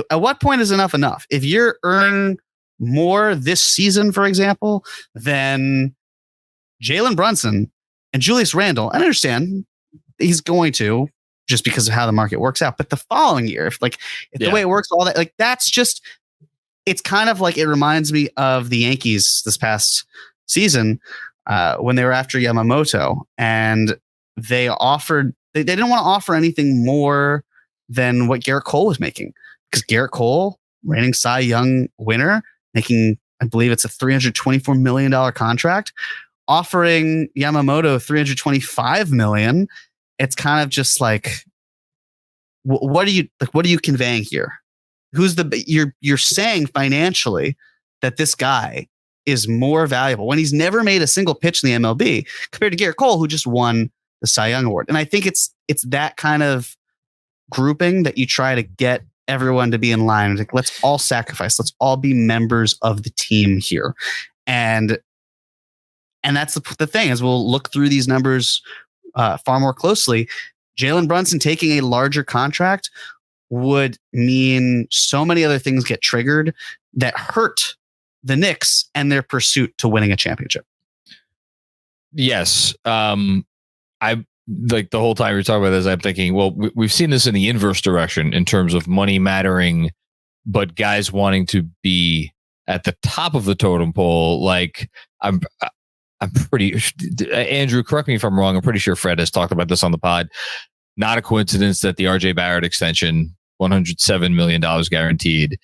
at what point is enough enough? If you're earning more this season, for example, than Jalen Brunson and Julius Randle, I understand he's going to, just because of how the market works out. But the following year, if the way it works, all that, that's just, it's kind of like, it reminds me of the Yankees this past season when they were after Yamamoto, and they didn't want to offer anything more than what Garrett Cole was making, because Garrett Cole, reigning Cy Young winner, making, I believe it's a $324 million contract, offering Yamamoto $325 million. It's kind of just like, what are you conveying here? You're saying financially that this guy is more valuable when he's never made a single pitch in the MLB compared to Garrett Cole, who just won the Cy Young Award. And I think it's that kind of grouping that you try to get everyone to be in line. It's like, let's all sacrifice. Let's all be members of the team here. And that's the thing, is we'll look through these numbers far more closely. Jalen Brunson taking a larger contract would mean so many other things get triggered that hurt the Knicks and their pursuit to winning a championship. Yes. I like the whole time you're talking about this, I'm thinking, well, we've seen this in the inverse direction in terms of money mattering, but guys wanting to be at the top of the totem pole. Like I'm pretty, Andrew, correct me if I'm wrong. I'm pretty sure Fred has talked about this on the pod. Not a coincidence that the RJ Barrett extension, $107 million guaranteed.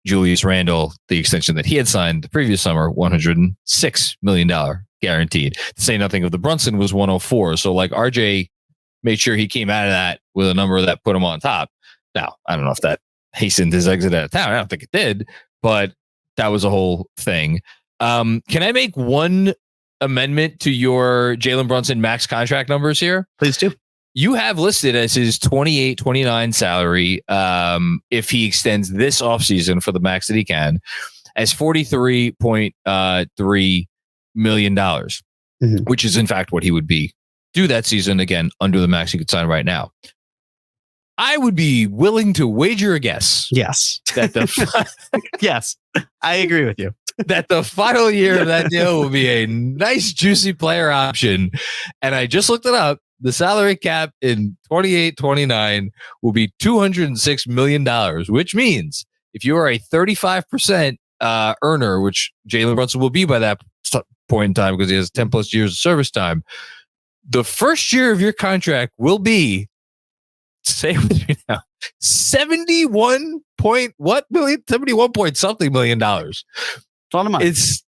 Julius Randle, the extension that he had signed the previous summer, $106 million guaranteed. To say nothing of the Brunson was 104. So like RJ made sure he came out of that with a number that put him on top. Now, I don't know if that hastened his exit out of town. I don't think it did, but that was a whole thing. Can I make one amendment to your Jalen Brunson max contract numbers here? Please do. You have listed as his 28-29 salary, if he extends this offseason for the max that he can, as $43.3 million, which is in fact what he would be due that season, again, under the max he could sign right now. I would be willing to wager a guess. Yes. That yes, I agree with you. That the final year of that deal will be a nice, juicy player option. And I just looked it up. The salary cap in 28-29 will be $206 million, which means if you are a 35% earner, which Jalen Brunson will be by that point in time because he has 10 plus years of service time, the first year of your contract will be, say it with me now, 71 point something million dollars. That's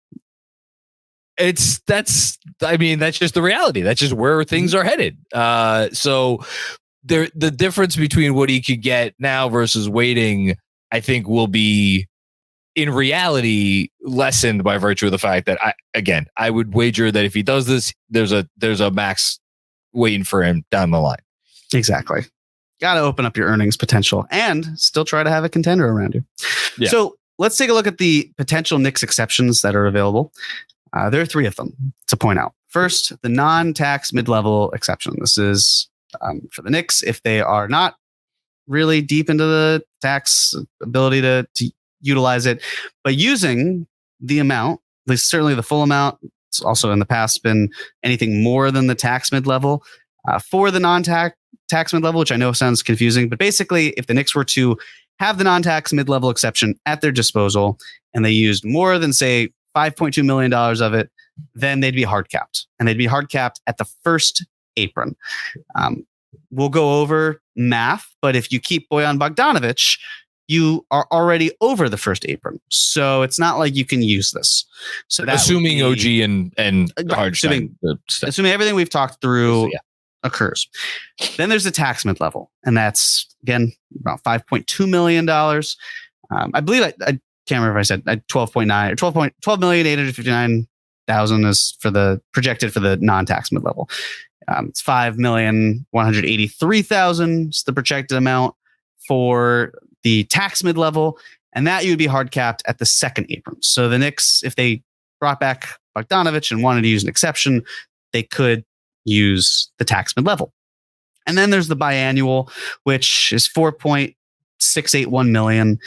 just the reality. That's just where things are headed. So the difference between what he could get now versus waiting, I think will be in reality lessened by virtue of the fact that I would wager that if he does this, there's a max waiting for him down the line. Exactly. Got to open up your earnings potential and still try to have a contender around you. Yeah. So let's take a look at the potential Knicks exceptions that are available. There are 3 of them to point out. First, the non-tax mid-level exception. This is for the Knicks if they are not really deep into the tax ability to utilize it, but using the amount, at least certainly the full amount. It's also in the past been anything more than the tax mid-level. For the non-tax mid-level, which I know sounds confusing, but basically if the Knicks were to have the non-tax mid-level exception at their disposal and they used more than, say, $5.2 million of it, then they'd be hard capped. And they'd be hard capped at the first apron. We'll go over math, but if you keep Bojan Bogdanovic, you are already over the first apron. So it's not like you can use this. So assuming OG and Hartenstein, assuming everything we've talked through occurs. Then there's the tax mid-level, and that's, again, about $5.2 million. I believe I can't remember if I said 12.9 or 12,859,000 is for the projected for the non-tax mid-level. It's 5,183,000 is the projected amount for the tax mid-level, and that you'd be hard capped at the second apron. So the Knicks, if they brought back Bogdanovic and wanted to use an exception, they could use the tax mid-level. And then there's the biannual, which is 4.681 million.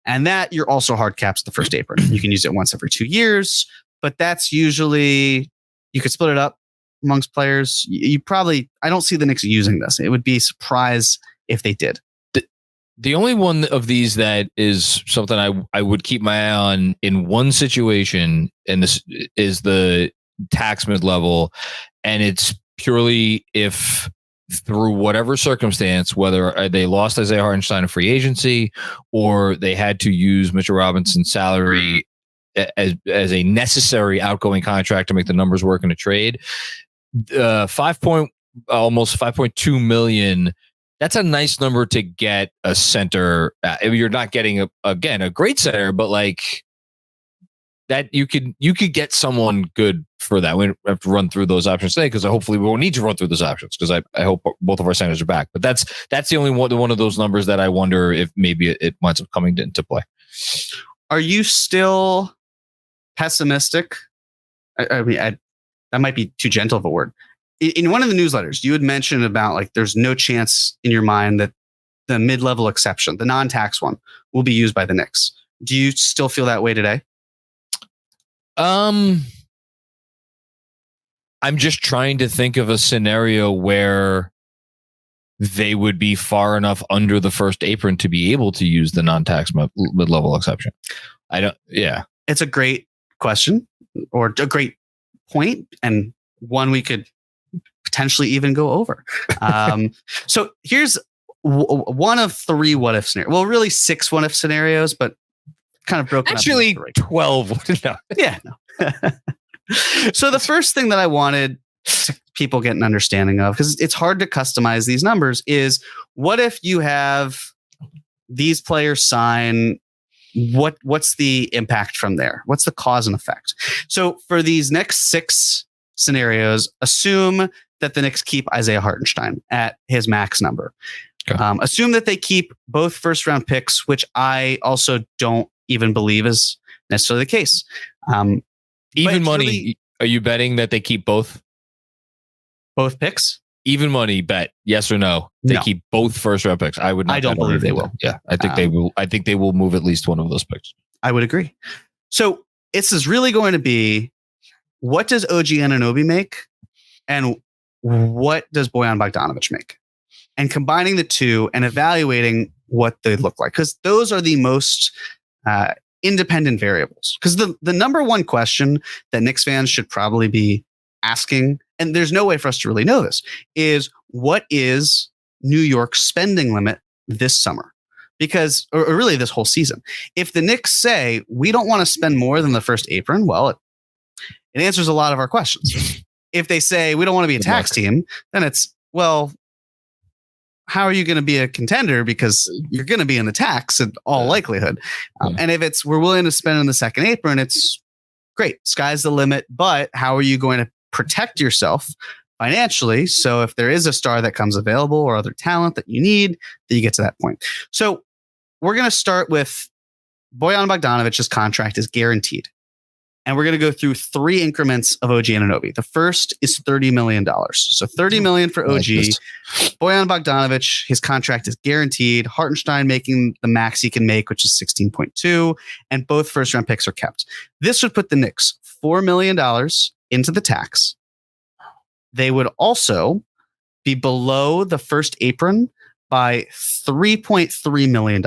And that you're also hard caps the first apron. You can use it once every 2 years, but that's usually, you could split it up amongst players. You probably, I don't see the Knicks using this. It would be a surprise if they did. The only one of these that is something I would keep my eye on in one situation, and this is the tax mid-level, and it's purely if through whatever circumstance, whether they lost Isaiah Hartenstein in free agency or they had to use Mitchell Robinson's salary as a necessary outgoing contract to make the numbers work in a trade, almost 5.2 million. That's a nice number to get a center. You're not getting a great center, but like that you could get someone good for that. We don't have to run through those options today because hopefully we won't need to run through those options because I hope both of our centers are back. But that's the only one of those numbers that I wonder if maybe it winds up coming into play. Are you still pessimistic? I mean, that might be too gentle of a word. In one of the newsletters, you had mentioned about like there's no chance in your mind that the mid-level exception, the non-tax one, will be used by the Knicks. Do you still feel that way today? I'm just trying to think of a scenario where they would be far enough under the first apron to be able to use the non-tax mid-level exception. It's a great question or a great point, and one we could potentially even go over. So here's one of 3 what-if scenarios. Well, really 6 what-if scenarios, but kind of broken actually up. 12. No. Yeah. No. So the first thing that I wanted people get an understanding of, because it's hard to customize these numbers, is what if you have these players sign? What's the impact from there? What's the cause and effect? So for these next 6 scenarios, assume that the Knicks keep Isaiah Hartenstein at his max number. Okay. Assume that they keep both first round picks, which I also don't even believe is necessarily the case. Even money. Really, are you betting that they keep both picks? Even money bet, yes or no? They keep both first round picks. I would not. I don't believe they will. Yeah, I think they will. I think they will move at least one of those picks. I would agree. So this is really going to be, what does OG Anunoby make, and what does Bojan Bogdanovic make, and combining the two and evaluating what they look like, because those are the most independent variables. Because the number one question that Knicks fans should probably be asking, and there's no way for us to really know this, is what is New York's spending limit this summer? Because, or really this whole season. If the Knicks say, we don't want to spend more than the first apron, well, it answers a lot of our questions. If they say, we don't want to be a tax team, then it's, well, how are you going to be a contender? Because you're going to be in the tax in all likelihood. And if it's we're willing to spend in the second apron, it's great. Sky's the limit. But how are you going to protect yourself financially? So if there is a star that comes available or other talent that you need, then you get to that point. So we're going to start with Bojan Bogdanovic's contract is guaranteed. And we're going to go through 3 increments of OG Anunoby. The first is $30 million. So $30 million for OG. Bojan Bogdanovic, his contract is guaranteed. Hartenstein making the max he can make, which is 16.2. And both first round picks are kept. This would put the Knicks $4 million into the tax. They would also be below the first apron by $3.3 million.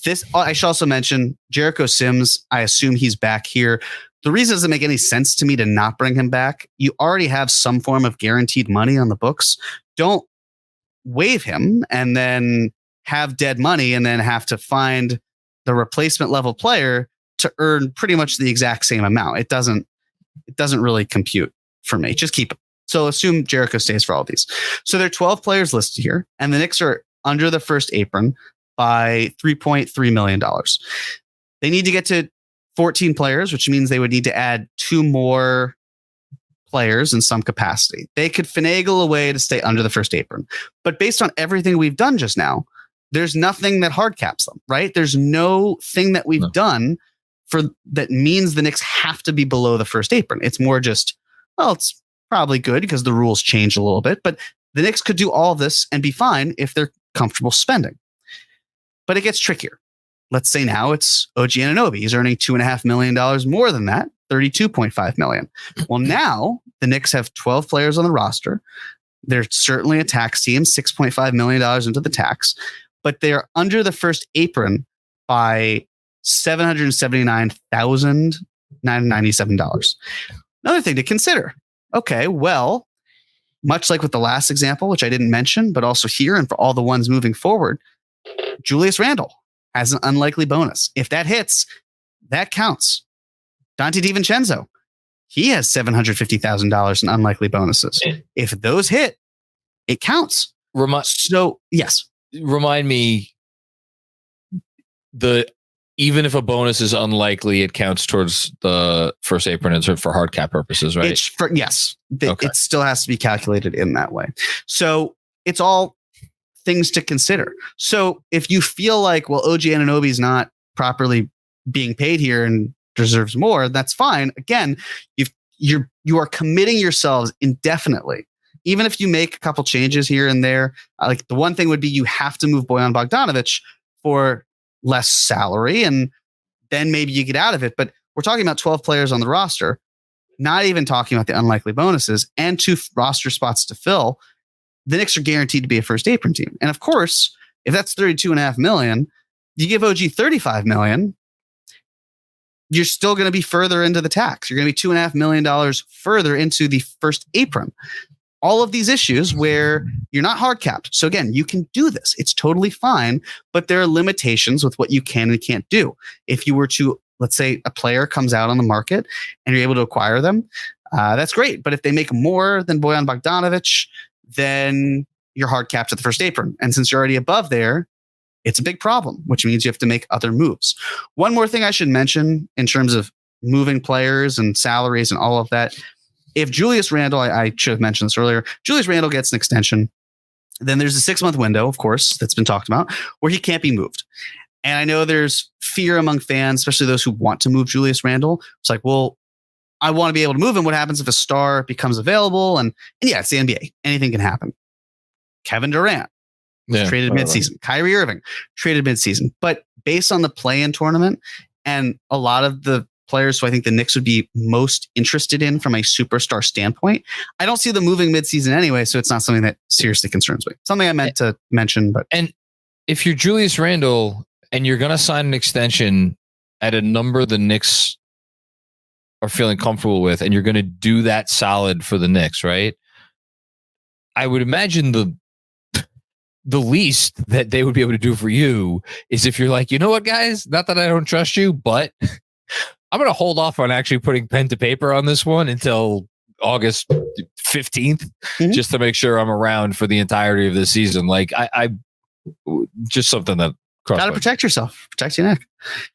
This, I should also mention Jericho Sims. I assume he's back here. The reason it doesn't make any sense to me to not bring him back. You already have some form of guaranteed money on the books. Don't waive him and then have dead money and then have to find the replacement level player to earn pretty much the exact same amount. It doesn't really compute for me. Just keep it. So assume Jericho stays for all of these. So there are 12 players listed here, and the Knicks are under the first apron by $3.3 million. They need to get to 14 players, which means they would need to add 2 more players in some capacity. They could finagle a way to stay under the first apron. But based on everything we've done just now, there's nothing that hard caps them, right? There's no thing that we've done for that means the Knicks have to be below the first apron. It's more just, well, it's probably good because the rules change a little bit, but the Knicks could do all this and be fine if they're comfortable spending. But it gets trickier. Let's say now it's OG Anunoby. He's earning $2.5 million more than that, $32.5 million. Well, now the Knicks have 12 players on the roster. They're certainly a tax team, $6.5 million into the tax, but they're under the first apron by $779,997. Another thing to consider. Okay, well, much like with the last example, which I didn't mention, but also here and for all the ones moving forward, Julius Randle has an unlikely bonus. If that hits, that counts. Dante DiVincenzo, he has $750,000 in unlikely bonuses. If those hit, it counts. Yes. Remind me, even if a bonus is unlikely, it counts towards the first apron and for hard cap purposes, right? Yes. It still has to be calculated in that way. So it's all things to consider. So if you feel like, well, OG Anunoby is not properly being paid here and deserves more, that's fine. Again, you are committing yourselves indefinitely. Even if you make a couple changes here and there, like the one thing would be you have to move Bojan Bogdanovic for less salary, and then maybe you get out of it. But we're talking about 12 players on the roster, not even talking about the unlikely bonuses and 2 roster spots to fill. The Knicks are guaranteed to be a first apron team. And of course, if that's $32.5 million, you give OG $35 million, you're still going to be further into the tax. You're going to be $2.5 million further into the first apron. All of these issues where you're not hard capped. So again, you can do this. It's totally fine, but there are limitations with what you can and can't do. If you were to, let's say a player comes out on the market and you're able to acquire them, that's great. But if they make more than Bojan Bogdanovic, then you're hard capped at the first apron. And since you're already above there, it's a big problem, which means you have to make other moves. One more thing I should mention in terms of moving players and salaries and all of that. If Julius Randle, I should have mentioned this earlier, Julius Randle gets an extension, then there's a 6-month window, of course, that's been talked about, where he can't be moved. And I know there's fear among fans, especially those who want to move Julius Randle. It's like, well, I want to be able to move him. What happens if a star becomes available? And yeah, it's the NBA. Anything can happen. Kevin Durant traded midseason. Kyrie Irving traded midseason. But based on the play-in tournament and a lot of the players who I think the Knicks would be most interested in from a superstar standpoint, I don't see them moving midseason anyway, so it's not something that seriously concerns me. Something I meant to mention. But and if you're Julius Randle and you're going to sign an extension at a number the Knicks are feeling comfortable with, and you're going to do that solid for the Knicks, right? I would imagine the least that they would be able to do for you is if you're like, you know what, guys, not that I don't trust you, but I'm going to hold off on actually putting pen to paper on this one until August 15th, just to make sure I'm around for the entirety of the season. Like I just something that gotta protect yourself, protect your neck.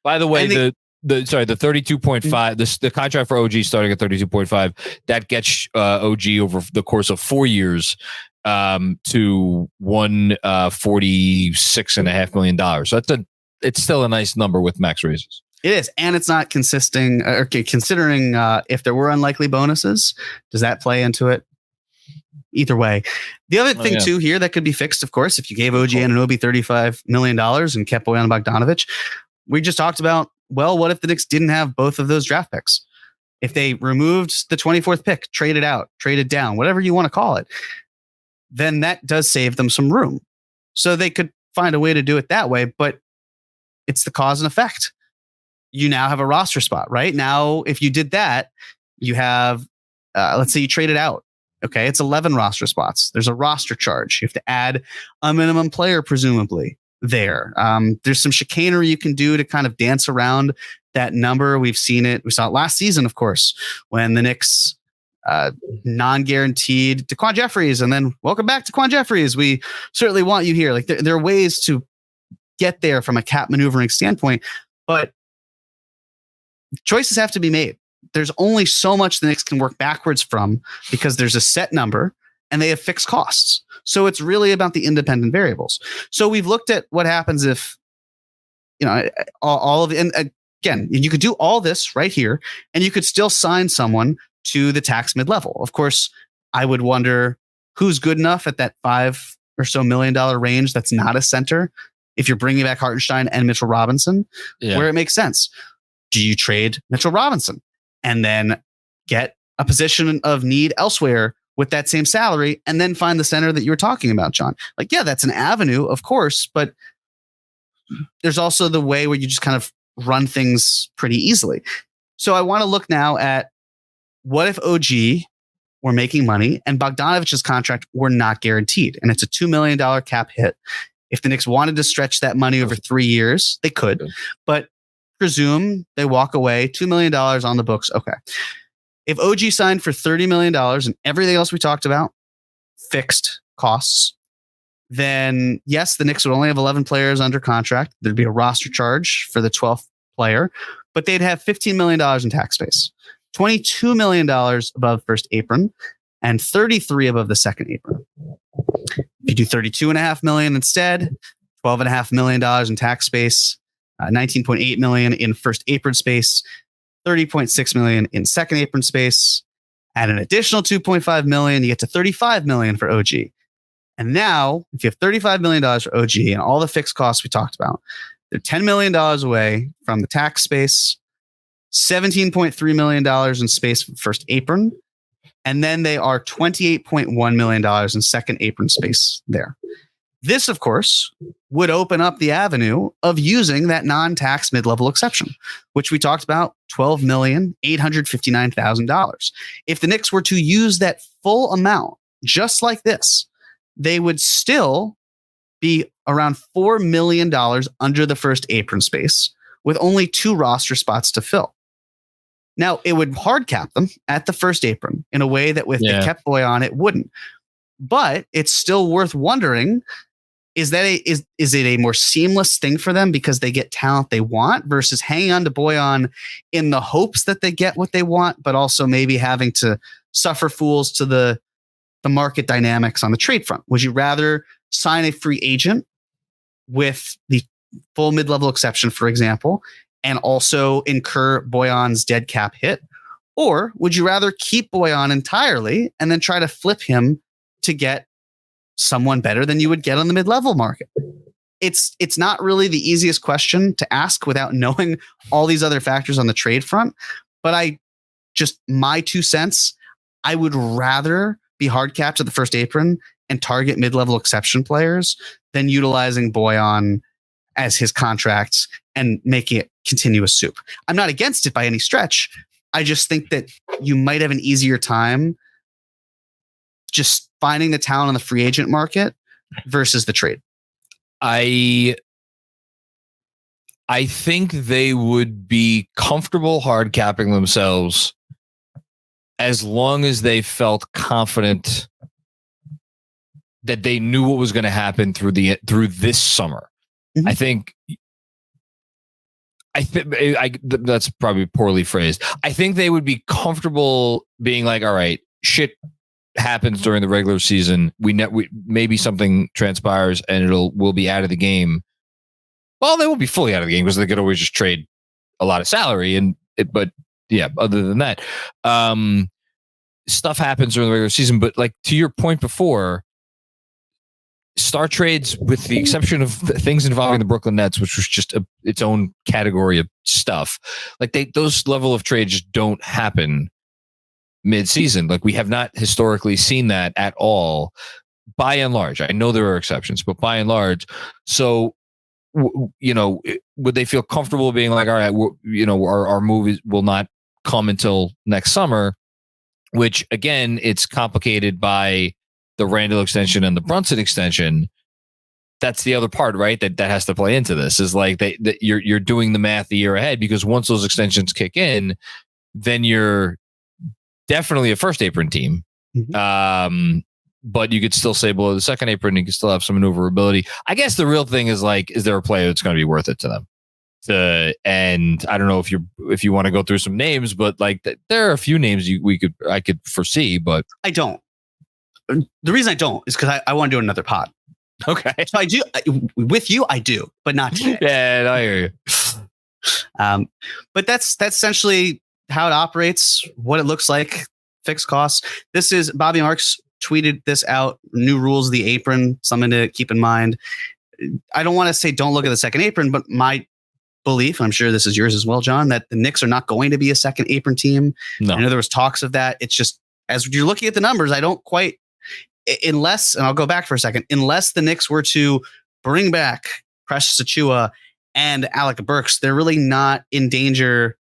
By the way, the 32.5, the contract for OG starting at 32.5, that gets OG over the course of 4 years to $146.5 million. So it's still a nice number with max raises. It is, and it's not considering if there were unlikely bonuses, does that play into it? Either way. The other thing too here that could be fixed, of course, if you gave OG Anunoby $35 million and kept Bojan Bogdanovic, we just talked about, well, what if the Knicks didn't have both of those draft picks? If they removed the 24th pick, traded out, traded down, whatever you want to call it, then that does save them some room. So they could find a way to do it that way, but it's the cause and effect. You now have a roster spot, right? Now, if you did that, you have, let's say you traded out. Okay, it's 11 roster spots. There's a roster charge. You have to add a minimum player, presumably, there. There's some chicanery you can do to kind of dance around that number. We've seen it. We saw it last season, of course, when the Knicks non-guaranteed DeQuan Jeffries, and then welcome back to DeQuan Jeffries. We certainly want you here. Like there are ways to get there from a cap maneuvering standpoint, but choices have to be made. There's only so much the Knicks can work backwards from because there's a set number and they have fixed costs. So it's really about the independent variables. So we've looked at what happens if, all of, and again, you could do all this right here and you could still sign someone to the tax mid-level. Of course, I would wonder who's good enough at that $5 or so million range that's not a center. If you're bringing back Hartenstein and Mitchell Robinson, where it makes sense. Do you trade Mitchell Robinson and then get a position of need elsewhere with that same salary and then find the center that you were talking about, John? Like, yeah, that's an avenue, of course, but there's also the way where you just kind of run things pretty easily. So I want to look now at what if OG were making money and Bogdanovic's contract were not guaranteed, and it's a $2 million cap hit. If the Knicks wanted to stretch that money over 3 years, they could, but presume they walk away, $2 million on the books. Okay. If OG signed for $30 million and everything else we talked about, fixed costs, then yes, the Knicks would only have 11 players under contract. There'd be a roster charge for the 12th player, but they'd have $15 million in tax space, $22 million above first apron, and 33 above the second apron. If you do $32.5 million instead, $12.5 million in tax space, $19.8 million in first apron space, $30.6 million in second apron space, add an additional $2.5 million, you get to $35 million for OG. And now, if you have $35 million for OG and all the fixed costs we talked about, they're $10 million away from the tax space, $17.3 million in space for first apron, and then they are $28.1 million in second apron space there. This, of course, would open up the avenue of using that non-tax mid-level exception, which we talked about, $12,859,000. If the Knicks were to use that full amount, just like this, they would still be around $4 million under the first apron space with only 2 roster spots to fill. Now, it would hard cap them at the first apron in a way that with the kept boy on it wouldn't. But it's still worth wondering, is it a more seamless thing for them because they get talent they want versus hanging on to Bojan in the hopes that they get what they want, but also maybe having to suffer fools to the market dynamics on the trade front? Would you rather sign a free agent with the full mid-level exception, for example, and also incur Bojan's dead cap hit? Or would you rather keep Bojan entirely and then try to flip him to get someone better than you would get on the mid-level market? It's not really the easiest question to ask without knowing all these other factors on the trade front. But my 2 cents, I would rather be hard capped at the first apron and target mid-level exception players than utilizing Bojan as his contracts and making it continuous soup. I'm not against it by any stretch. I just think that you might have an easier time just finding the talent on the free agent market versus the trade. I think they would be comfortable hard capping themselves as long as they felt confident that they knew what was going to happen through this summer. Mm-hmm. I think that's probably poorly phrased. I think they would be comfortable being like, all right, shit happens during the regular season. We maybe something transpires and we'll be out of the game. Well, they won't be fully out of the game because they could always just trade a lot of salary but yeah, other than that, stuff happens during the regular season. But like to your point before, star trades, with the exception of things involving the Brooklyn Nets, which was just its own category of stuff, like those level of trades just don't happen mid-season. Like we have not historically seen that at all, by and large. I know there are exceptions, but by and large. So, would they feel comfortable being like, all right, our movies will not come until next summer, which again, it's complicated by the Randle extension and the Brunson extension. That's the other part, right? That has to play into this, is like that you're doing the math a year ahead, because once those extensions kick in, then you're definitely a first apron team. Mm-hmm. But you could still say below the second apron, you can still have some maneuverability. I guess the real thing is like, is there a player that's going to be worth it to them? And I don't know if you want to go through some names, but like there are a few names I could foresee, but I don't. The reason I don't is because I want to do another pod. Okay. So I do with you. I do, but not today. Yeah, I hear you. But that's essentially how it operates, what it looks like, fixed costs. This is Bobby Marks tweeted this out. New rules of the apron, something to keep in mind. I don't want to say don't look at the second apron, but my belief, I'm sure this is yours as well, John, that the Knicks are not going to be a second apron team. No. I know there was talks of that. It's just, as you're looking at the numbers, I don't quite, unless, and I'll go back for a second, unless the Knicks were to bring back Precious Achiuwa and Alec Burks, they're really not in danger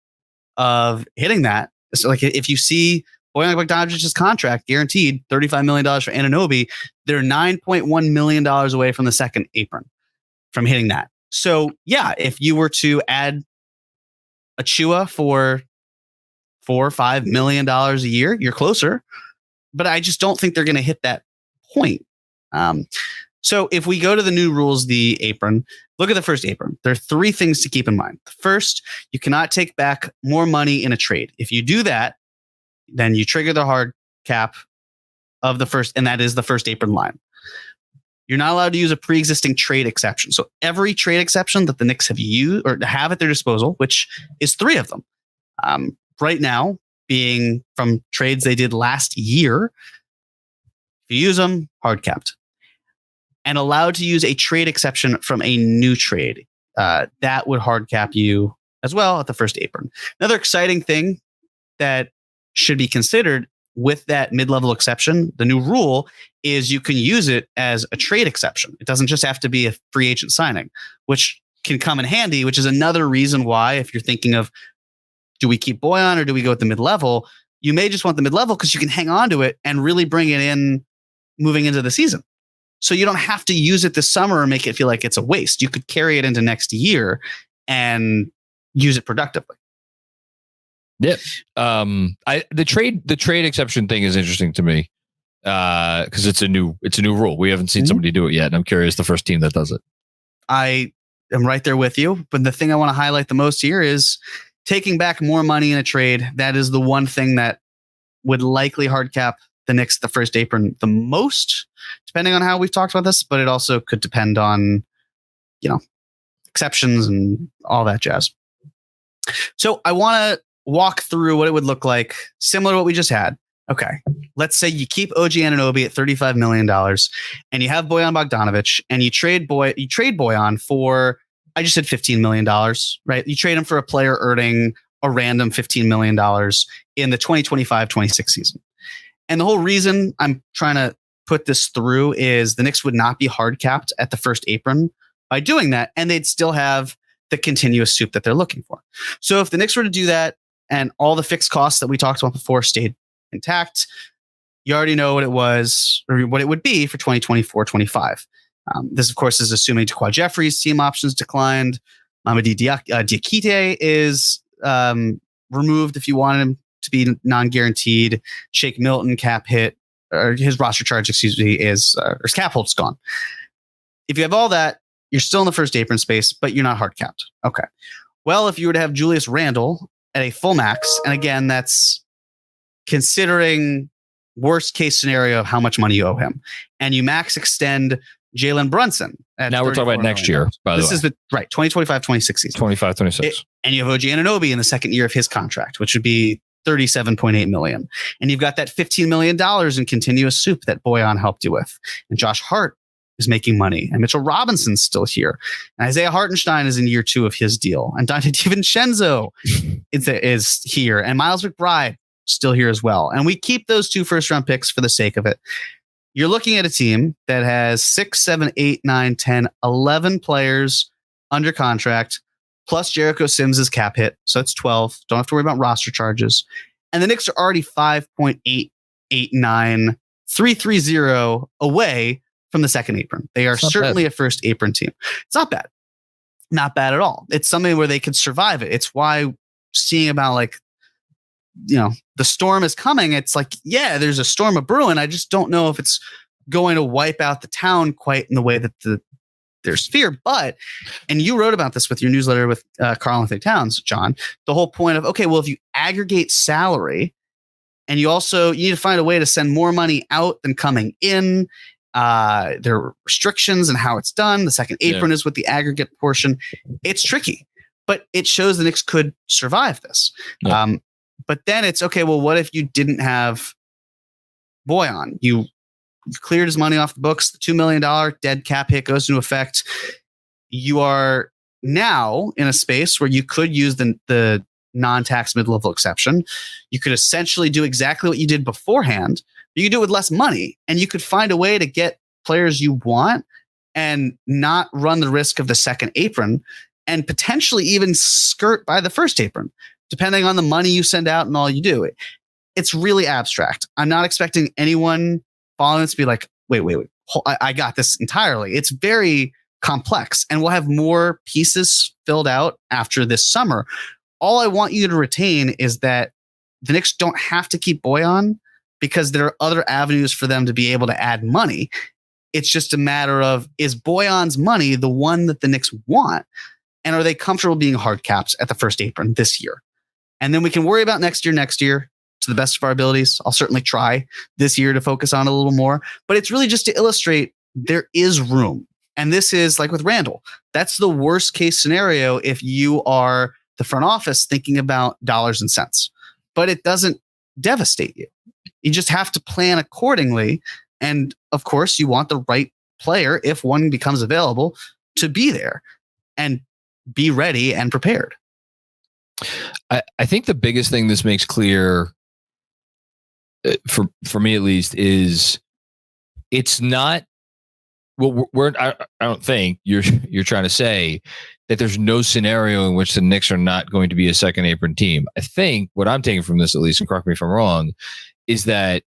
of hitting that. So like if you see Bojan Bogdanovic's contract guaranteed $35 million for Anunoby, they're $9.1 million away from the second apron from hitting that. So yeah, if you were to add Achiuwa for $4 or $5 million a year, you're closer. But I just don't think they're going to hit that point. So if we go to the new rules, the apron, look at the first apron. There are three things to keep in mind. First, you cannot take back more money in a trade. If you do that, then you trigger the hard cap of the first, and that is the first apron line. You're not allowed to use a pre-existing trade exception. So every trade exception that the Knicks have used or have at their disposal, which is three of them, right now, being from trades they did last year, if you use them, hard capped. And allowed to use a trade exception from a new trade. That would hard cap you as well at the first apron. Another exciting thing that should be considered with that mid-level exception, the new rule is you can use it as a trade exception. It doesn't just have to be a free agent signing, which can come in handy, which is another reason why, if you're thinking of, do we keep Bojan or do we go with the mid-level? You may just want the mid-level because you can hang on to it and really bring it in moving into the season. So you don't have to use it this summer and make it feel like it's a waste. You could carry it into next year and use it productively. Yeah. The trade exception thing is interesting to me because it's a new rule. We haven't seen somebody do it yet, and I'm curious the first team that does it. I am right there with you, but the thing I want to highlight the most here is taking back more money in a trade. That is the one thing that would likely hard cap the Knicks the first apron the most, depending on how we've talked about this, but it also could depend on, exceptions and all that jazz. So I want to walk through what it would look like, similar to what we just had. Okay, let's say you keep OG Anunoby at $35 million and you have Bojan Bogdanovic and you trade Bojan for, I just said $15 million, right? You trade him for a player earning a random $15 million in the 2025-26 season. And the whole reason I'm trying to put this through is the Knicks would not be hard capped at the first apron by doing that, and they'd still have the continuous soup that they're looking for. So if the Knicks were to do that and all the fixed costs that we talked about before stayed intact, you already know what it was or what it would be for 2024-25. This, of course, is assuming Jaquan Jeffries' team options declined. Mamadi Diakite is removed if you wanted him to be non-guaranteed. Shake Milton cap hit, or his roster charge, is or his cap hold's gone. If you have all that, you're still in the first apron space, but you're not hard capped. Okay. Well, if you were to have Julius Randle at a full max, and again, that's considering worst case scenario of how much money you owe him, and you max extend Jalen Brunson. Now we're talking about next year, by the way. This is 2025-26 season. 25-26. And you have OG Anunoby in the second year of his contract, which would be $37.8 million. And you've got that $15 million in continuous soup that Bojan helped you with. And Josh Hart is making money. And Mitchell Robinson's still here. And Isaiah Hartenstein is in year 2 of his deal. And Dante DiVincenzo is here. And Miles McBride still here as well. And we keep those 2 first-round picks for the sake of it. You're looking at a team that has 6, 7, 8, 9, 10, 11 players under contract, plus Jericho Sims' cap hit. So that's 12. Don't have to worry about roster charges. And the Knicks are already 5.889, 330 away from the second apron. They are certainly a first apron team. It's not bad. Not bad at all. It's something where they could survive it. It's why seeing about the storm is coming. It's like, yeah, there's a storm of brewing. I just don't know if it's going to wipe out the town quite in the way that there's fear. But, and you wrote about this with your newsletter with Karl Anthony Towns, John, the whole point of, okay, well, if you aggregate salary and you need to find a way to send more money out than coming in, there are restrictions and how it's done. The second apron is with the aggregate portion. It's tricky, but it shows the Knicks could survive this. Yeah. But then it's, okay, well, what if you didn't have Bojan? You've cleared his money off the books. The $2 million dead cap hit goes into effect. You are now in a space where you could use the non-tax mid-level exception. You could essentially do exactly what you did beforehand, but you could do it with less money. And you could find a way to get players you want and not run the risk of the second apron and potentially even skirt by the first apron, depending on the money you send out and all you do. It's really abstract. I'm not expecting anyone following this to be like, wait, I got this entirely. It's very complex, and we'll have more pieces filled out after this summer. All I want you to retain is that the Knicks don't have to keep Bojan because there are other avenues for them to be able to add money. It's just a matter of, is Bojan's money the one that the Knicks want? And are they comfortable being hard caps at the first apron this year? And then we can worry about next year to the best of our abilities. I'll certainly try this year to focus on it a little more, but it's really just to illustrate there is room. And this is like with Randle. That's the worst case scenario if you are the front office thinking about dollars and cents, but it doesn't devastate you. You just have to plan accordingly. And of course, you want the right player, if one becomes available, to be there and be ready and prepared. I think the biggest thing this makes clear, for me at least, is it's not. Well, I don't think you're trying to say that there's no scenario in which the Knicks are not going to be a second apron team. I think what I'm taking from this, at least, and correct me if I'm wrong, is that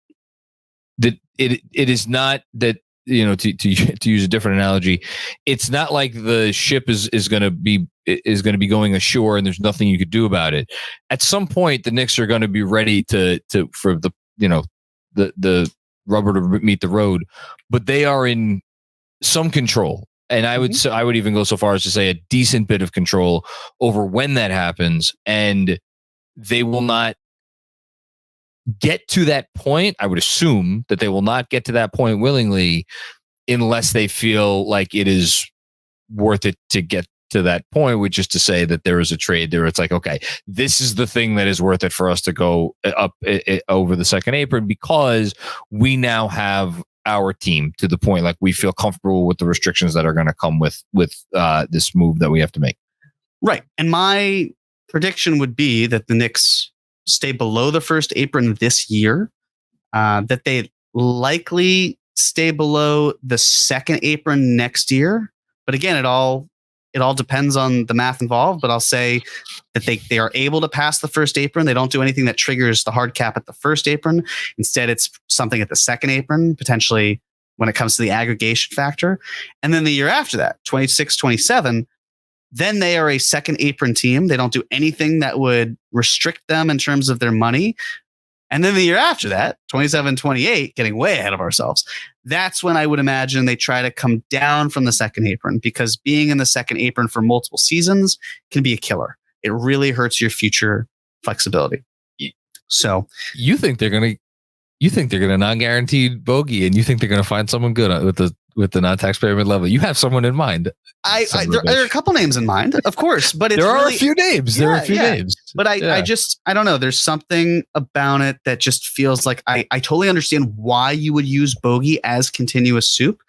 it is not that, to use a different analogy, it's not like the ship is going to be going ashore and there's nothing you could do about it. At some point, the Knicks are going to be ready for the rubber to meet the road, but they are in some control. And I would even go so far as to say a decent bit of control over when that happens, and they will not get to that point. I would assume that they will not get to that point willingly unless they feel like it is worth it to get to that point, which is to say that there is a trade there. It's like, okay, this is the thing that is worth it for us to go up over the second apron because we now have our team to the point like we feel comfortable with the restrictions that are going to come with this move that we have to make. Right. And my prediction would be that the Knicks stay below the first apron this year, that they likely stay below the second apron next year. But again, it all depends on the math involved. But I'll say that they are able to pass the first apron. They don't do anything that triggers the hard cap at the first apron. Instead, it's something at the second apron, potentially when it comes to the aggregation factor. And then the year after that, 26, 27, Then they are a second apron team. They don't do anything that would restrict them in terms of their money. And then the year after that, 27-28, getting way ahead of ourselves, that's when I would imagine they try to come down from the second apron, because being in the second apron for multiple seasons can be a killer. It really hurts your future flexibility. So you think they're going to non-guaranteed bogey, and you think they're going to find someone good with the non-taxpayer mid-level. You have someone in mind. There are a couple names in mind, of course, but there are a few names. There are a few names. But I don't know. There's something about it that just feels like I totally understand why you would use bogey as continuous soup,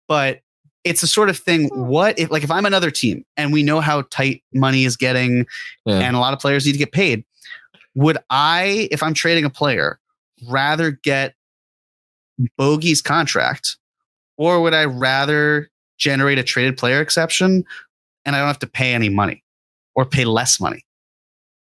but it's a sort of thing. What if I'm another team and we know how tight money is getting and a lot of players need to get paid? Would I, if I'm trading a player, rather get bogey's contract, or would I rather generate a traded player exception and I don't have to pay any money or pay less money?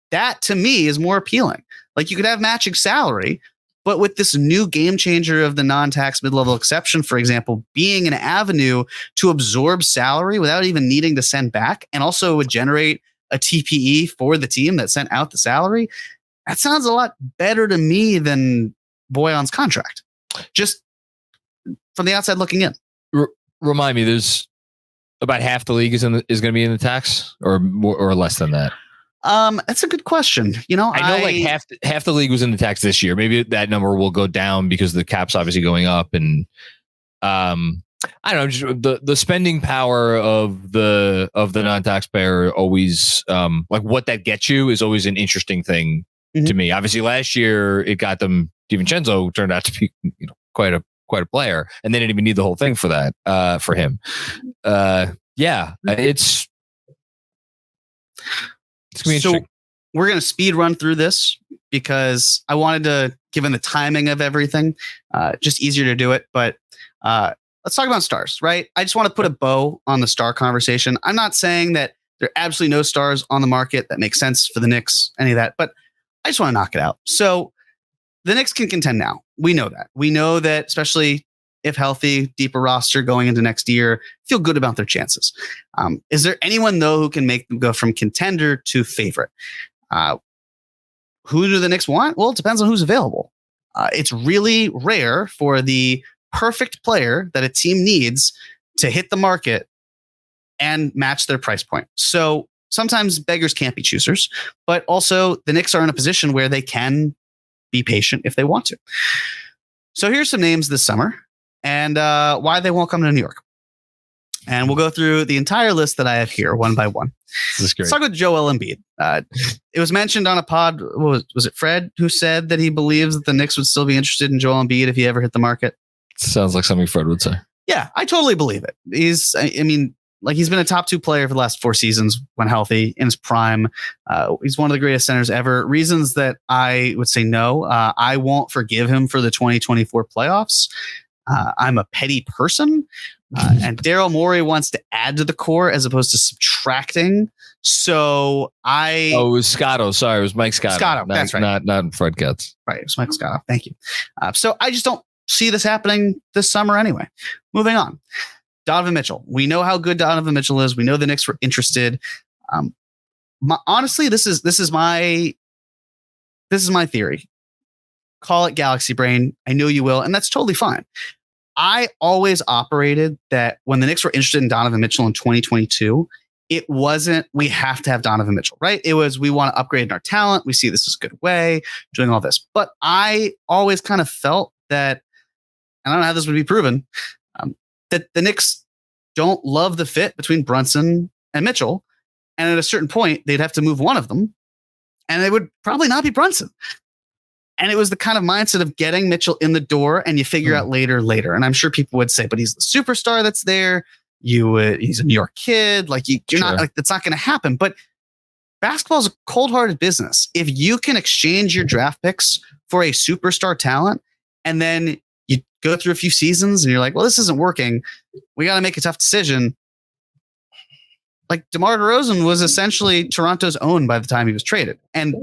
That to me is more appealing. Like, you could have matching salary, but with this new game changer of the non-tax mid-level exception, for example, being an avenue to absorb salary without even needing to send back, and also would generate a TPE for the team that sent out the salary, that sounds a lot better to me than Bojan's contract. Just from the outside looking in. Remind me, there's about half the league is going to be in the tax, or more or less than that. That's a good question. You know, I know like half the league was in the tax this year. Maybe that number will go down because the cap's obviously going up, and I don't know. Just the spending power of the non-taxpayer always, like what that gets you is always an interesting thing to me. Obviously, last year it got them. DiVincenzo turned out to be quite a player, and they didn't even need the whole thing for that for him. It's gonna be interesting. We're gonna speed run through this because I wanted to, given the timing of everything, just easier to do it. But let's talk about stars, right? I just want to put a bow on the star conversation. I'm not saying that there are absolutely no stars on the market that make sense for the Knicks, any of that, but I just want to knock it out. So the Knicks can contend now. We know that. We know that, especially if healthy, deeper roster going into next year, feel good about their chances. Is there anyone, though, who can make them go from contender to favorite? Who do the Knicks want? Well, it depends on who's available. It's really rare for the perfect player that a team needs to hit the market and match their price point. So sometimes beggars can't be choosers, but also the Knicks are in a position where they can be patient if they want to. So here's some names this summer and why they won't come to New York. And we'll go through the entire list that I have here one by one. This is great. Let's talk with Joel Embiid. It was mentioned on a pod. Was it Fred who said that he believes that the Knicks would still be interested in Joel Embiid if he ever hit the market? Sounds like something Fred would say. Yeah, I totally believe it. He's been a top 2 player for the last 4 seasons when healthy, in his prime. He's one of the greatest centers ever. Reasons that I would say no. I won't forgive him for the 2024 playoffs. I'm a petty person. And Daryl Morey wants to add to the core as opposed to subtracting. So it was Scotto. Sorry, it was Mike Scotto. Scotto, that's right. Not Fred Katz. Right, it was Mike Scotto. Thank you. So I just don't see this happening this summer anyway. Moving on. Donovan Mitchell. We know how good Donovan Mitchell is. We know the Knicks were interested. Honestly, this is my theory. Call it galaxy brain. I know you will, and that's totally fine. I always operated that when the Knicks were interested in Donovan Mitchell in 2022, it wasn't we have to have Donovan Mitchell, right? It was we want to upgrade our talent. We see this as a good way, doing all this. But I always kind of felt that, and I don't know how this would be proven, that the Knicks don't love the fit between Brunson and Mitchell. And at a certain point, they'd have to move one of them. And it would probably not be Brunson. And it was the kind of mindset of getting Mitchell in the door and you figure out later. And I'm sure people would say, but he's the superstar that's there. He's a New York kid. Like you're not like, that's not going to happen. But basketball is a cold-hearted business. If you can exchange your draft picks for a superstar talent, and then you go through a few seasons and you're like, well, this isn't working. We got to make a tough decision. Like DeMar DeRozan was essentially Toronto's own by the time he was traded. And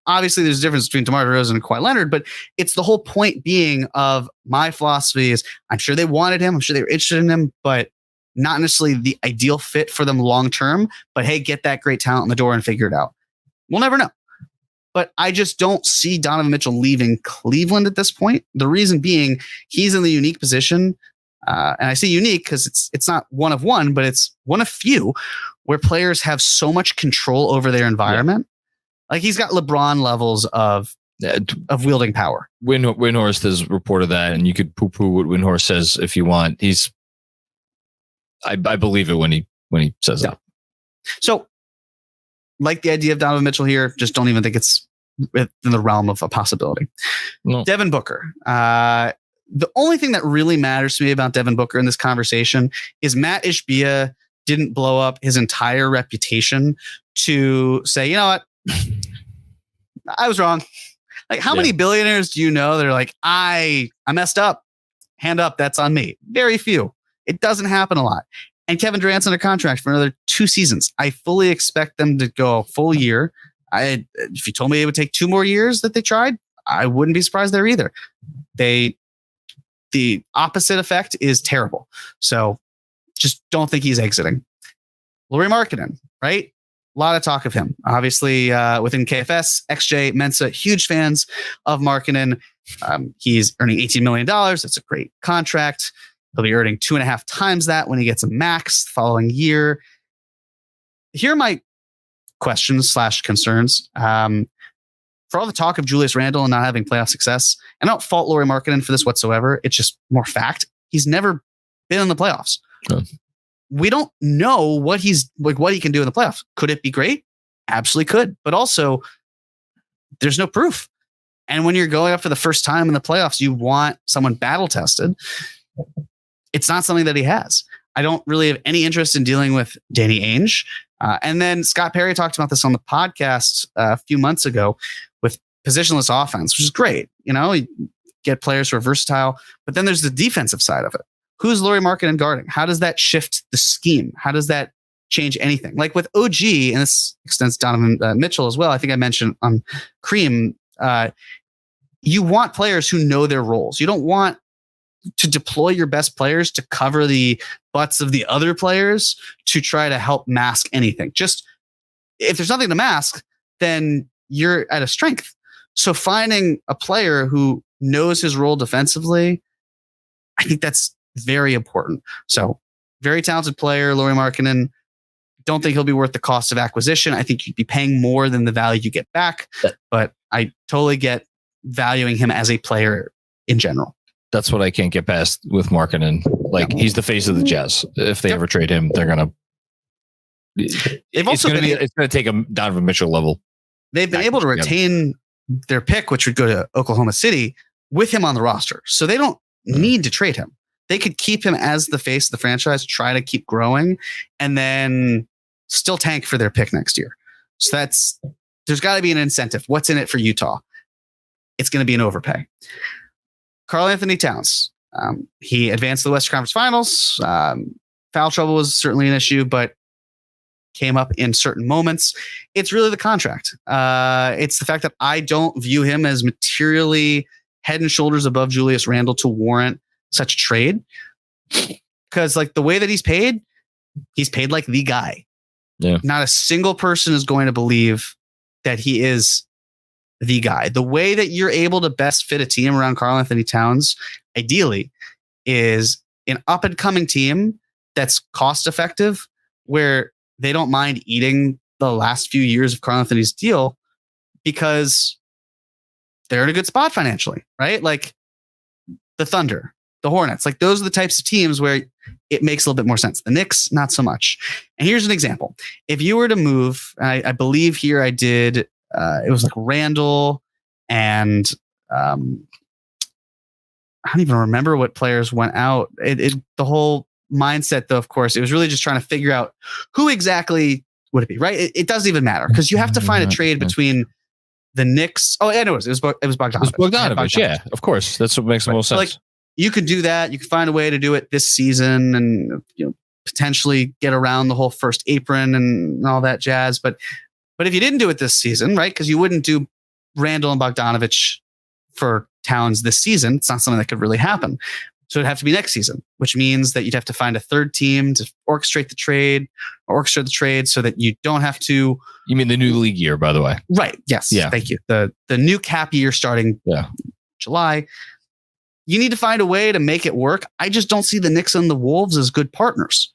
obviously there's a difference between DeMar DeRozan and Kawhi Leonard, but it's the whole point being of my philosophy is I'm sure they wanted him. I'm sure they were interested in him, but not necessarily the ideal fit for them long term, but hey, get that great talent in the door and figure it out. We'll never know. But I just don't see Donovan Mitchell leaving Cleveland at this point. The reason being, he's in the unique position, and I say unique because it's not one of one, but it's one of few, where players have so much control over their environment. Yeah. Like he's got LeBron levels of wielding power. Windhorst has reported that, and you could poo-poo what Windhorst says if you want. I believe it when he says that. So, like the idea of Donovan Mitchell here, just don't even think it's in the realm of a possibility. No. Devin Booker. The only thing that really matters to me about Devin Booker in this conversation is Matt Ishbia didn't blow up his entire reputation to say, you know what, I was wrong. Like, how many billionaires do you know that are like, I messed up, hand up, that's on me? Very few. It doesn't happen a lot. And Kevin Durant's under contract for another 2 seasons. I fully expect them to go a full year. If you told me it would take 2 more years that they tried, I wouldn't be surprised there either. The opposite effect is terrible. So just don't think he's exiting. Lauri Markkanen, right? A lot of talk of him. Obviously, within KFS, XJ, Mensa, huge fans of Markkanen. He's earning $18 million. That's a great contract. He'll be earning 2.5 times that when he gets a max the following year. Here are my questions / concerns. For all the talk of Julius Randle and not having playoff success, I don't fault Lauri Markkanen for this whatsoever. It's just more fact. He's never been in the playoffs. Oh. We don't know what he can do in the playoffs. Could it be great? Absolutely could. But also, there's no proof. And when you're going up for the first time in the playoffs, you want someone battle tested. It's not something that he has. I don't really have any interest in dealing with Danny Ainge. And then Scott Perry talked about this on the podcast a few months ago with positionless offense, which is great. You know, you get players who are versatile, but then there's the defensive side of it. Who's Lauri Markkanen guarding? How does that shift the scheme? How does that change anything? Like with OG, and this extends Donovan Mitchell as well. I think I mentioned on Cream, you want players who know their roles. You don't want to deploy your best players to cover the butts of the other players to try to help mask anything. Just if there's nothing to mask, then you're at a strength. So finding a player who knows his role defensively, I think that's very important. So very talented player, Lauri Markkanen. Don't think he'll be worth the cost of acquisition. I think you'd be paying more than the value you get back, but I totally get valuing him as a player in general. That's what I can't get past with Markkanen. Like, he's the face of the Jazz. If they ever trade him, they're gonna. It's going to take a Donovan Mitchell level. They've been able to retain their pick, which would go to Oklahoma City, with him on the roster, so they don't need to trade him. They could keep him as the face of the franchise, try to keep growing, and then still tank for their pick next year. So there's got to be an incentive. What's in it for Utah? It's going to be an overpay. Karl Anthony Towns. He advanced to the Western Conference Finals. Foul trouble was certainly an issue, but came up in certain moments. It's really the contract. It's the fact that I don't view him as materially head and shoulders above Julius Randle to warrant such a trade. Because like the way that he's paid like the guy. Yeah. Not a single person is going to believe that he is the guy. The way that you're able to best fit a team around Karl Anthony Towns, ideally, is an up and coming team that's cost effective, where they don't mind eating the last few years of Karl Anthony's deal because they're in a good spot financially, right? Like the Thunder, the Hornets, like those are the types of teams where it makes a little bit more sense. The Knicks, not so much. And here's an example. If you were to move, I believe here I did, it was like Randle and I don't even remember what players went out. The whole mindset, though, of course, it was really just trying to figure out who exactly would it be, right? It doesn't even matter because you have to find a trade between the Knicks. Oh, and it was Bogdanovich. It was Bogdanovich, yeah, of course. That's what makes the most sense. Like, you could do that. You could find a way to do it this season and potentially get around the whole first apron and all that jazz. But if you didn't do it this season, right, because you wouldn't do Randle and Bogdanovich for Towns this season, it's not something that could really happen. So it'd have to be next season, which means that you'd have to find a third team to orchestrate the trade so that you don't have to. You mean the new league year, by the way? Right. Yes. Yeah. Thank you. The new cap year starting July. You need to find a way to make it work. I just don't see the Knicks and the Wolves as good partners.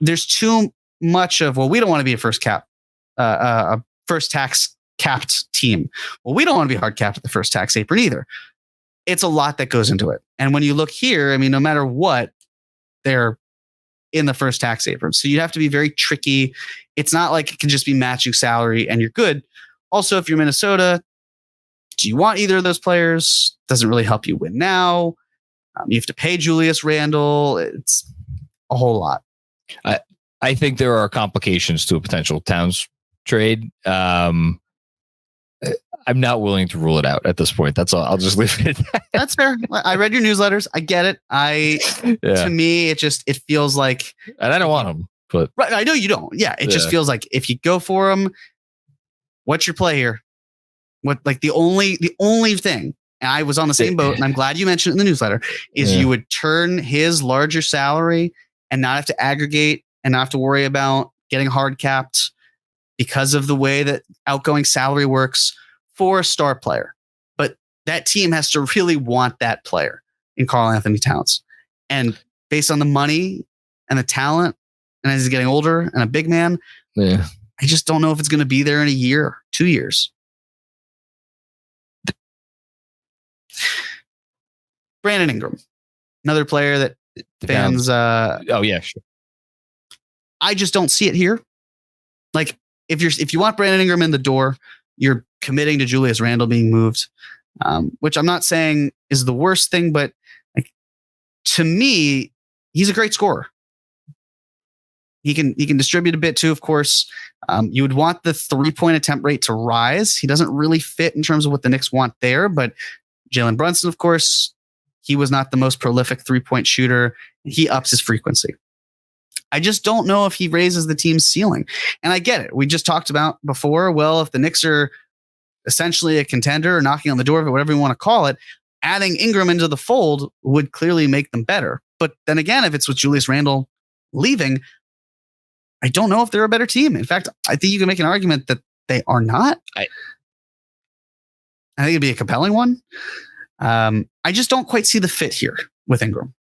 There's too much of, well, we don't want to be a first tax capped team. Well, we don't want to be hard capped at the first tax apron either. It's a lot that goes into it. And when you look here, I mean, no matter what, they're in the first tax apron. So you have to be very tricky. It's not like it can just be matching salary and you're good. Also, if you're Minnesota, do you want either of those players? Doesn't really help you win now. You have to pay Julius Randle. It's a whole lot. I think there are complications to a potential Towns trade. I'm not willing to rule it out at this point. That's all. I'll just leave it at that. That's fair. I read your newsletters. I get it. To me, it feels like, and I don't want him, but right. I know you don't. Yeah. It just feels like if you go for him, what's your play here? What, like the only thing, and I was on the same boat and I'm glad you mentioned it in the newsletter, is you would turn his larger salary and not have to aggregate and not have to worry about getting hard capped because of the way that outgoing salary works for a star player. But that team has to really want that player in Karl-Anthony Towns. And based on the money and the talent, and as he's getting older and a big man, I just don't know if it's going to be there in a year, 2 years. Brandon Ingram, another player that fans. Sure. I just don't see it here. Like if you want Brandon Ingram in the door, you're committing to Julius Randle being moved, which I'm not saying is the worst thing, but like to me, he's a great scorer. He can distribute a bit too, of course. You would want the 3-point attempt rate to rise. He doesn't really fit in terms of what the Knicks want there, but Jalen Brunson, of course, he was not the most prolific 3-point shooter. He ups his frequency. I just don't know if he raises the team's ceiling. And I get it. We just talked about before, well, if the Knicks are essentially a contender or knocking on the door of it, whatever you want to call it, adding Ingram into the fold would clearly make them better. But then again, if it's with Julius Randle leaving, I don't know if they're a better team. In fact, I think you can make an argument that they are not. I think it'd be a compelling one. I just don't quite see the fit here with Ingram.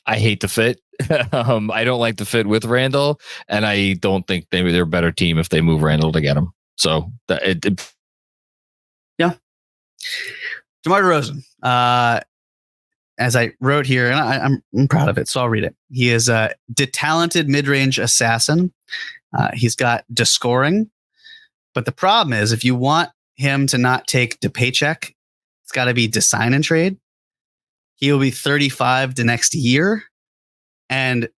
I hate the fit. I don't like the fit with Randle, and I don't think they're a better team if they move Randle to get him. So yeah. DeMar DeRozan, as I wrote here, and I'm proud of it, so I'll read it. He is a talented mid-range assassin. He's got scoring, but the problem is if you want him to not take the paycheck, it's got to be sign and trade. He will be 35 the next year. And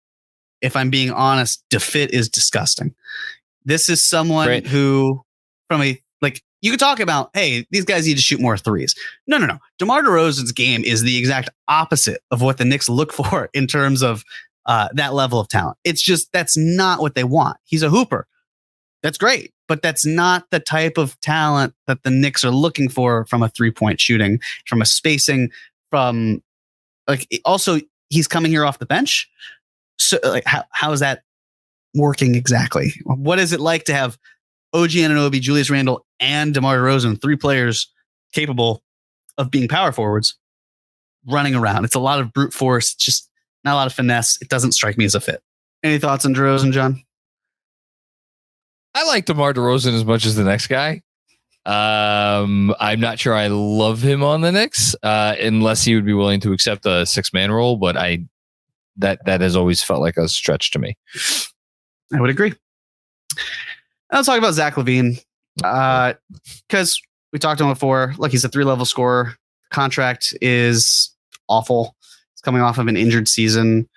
if I'm being honest, the fit is disgusting. This is someone who, from a, like, you could talk about, hey, these guys need to shoot more threes. No. DeMar DeRozan's game is the exact opposite of what the Knicks look for in terms of that level of talent. It's just, that's not what they want. He's a hooper. That's great. But that's not the type of talent that the Knicks are looking for from a 3-point shooting, from a spacing, from like, also he's coming here off the bench. So like, how is that working exactly? What is it like to have OG Anunoby, Julius Randle, and DeMar DeRozan, 3 players capable of being power forwards running around? It's a lot of brute force, just not a lot of finesse. It doesn't strike me as a fit. Any thoughts on DeRozan, John? I like DeMar DeRozan as much as the next guy. I'm not sure I love him on the Knicks, unless he would be willing to accept a 6-man role. But that has always felt like a stretch to me. I would agree. Let's talk about Zach LaVine, because we talked to him before. Look, he's a 3-level scorer. Contract is awful. He's coming off of an injured season.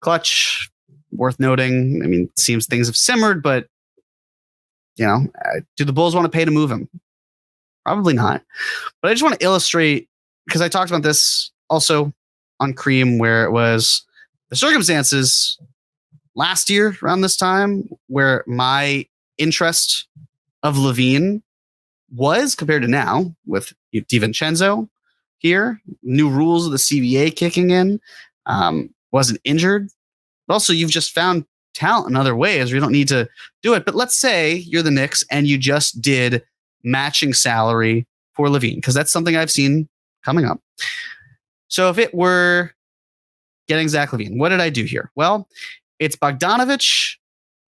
Clutch, worth noting. I mean, it seems things have simmered, but do the Bulls want to pay to move him? Probably not. But I just want to illustrate, because I talked about this also on Cream, where it was the circumstances last year around this time where my interest of LaVine was compared to now with DiVincenzo. here. New rules of the CBA kicking in. Wasn't injured. But also, you've just found talent in other ways where you don't need to do it. But let's say you're the Knicks and you just did matching salary for LaVine, because that's something I've seen coming up. So if it were getting Zach LaVine, what did I do here? Well, it's Bogdanovich,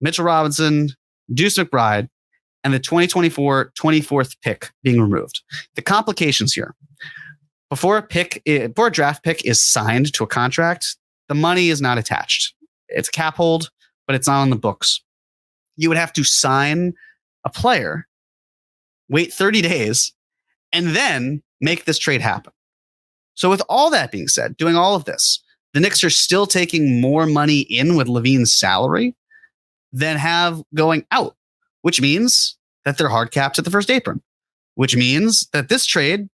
Mitchell Robinson, Deuce McBride, and the 2024 24th pick being removed. The complications here. Before a draft pick is signed to a contract, the money is not attached. It's a cap hold, but it's not on the books. You would have to sign a player, wait 30 days, and then make this trade happen. So with all that being said, doing all of this, the Knicks are still taking more money in with LaVine's salary than have going out, which means that they're hard capped at the first apron, which means that this trade,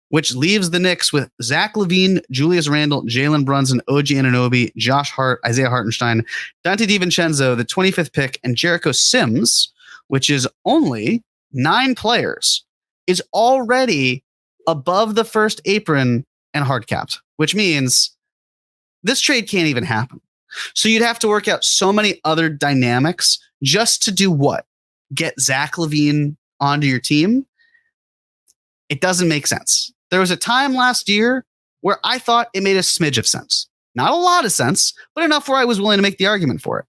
which leaves the Knicks with Zach LaVine, Julius Randle, Jalen Brunson, OG Anunoby, Josh Hart, Isaiah Hartenstein, Dante DiVincenzo, the 25th pick, and Jericho Sims, which is only 9 players, is already above the first apron and hard capped, which means this trade can't even happen. So you'd have to work out so many other dynamics just to do what? Get Zach LaVine onto your team? It doesn't make sense. There was a time last year where I thought it made a smidge of sense. Not a lot of sense, but enough where I was willing to make the argument for it.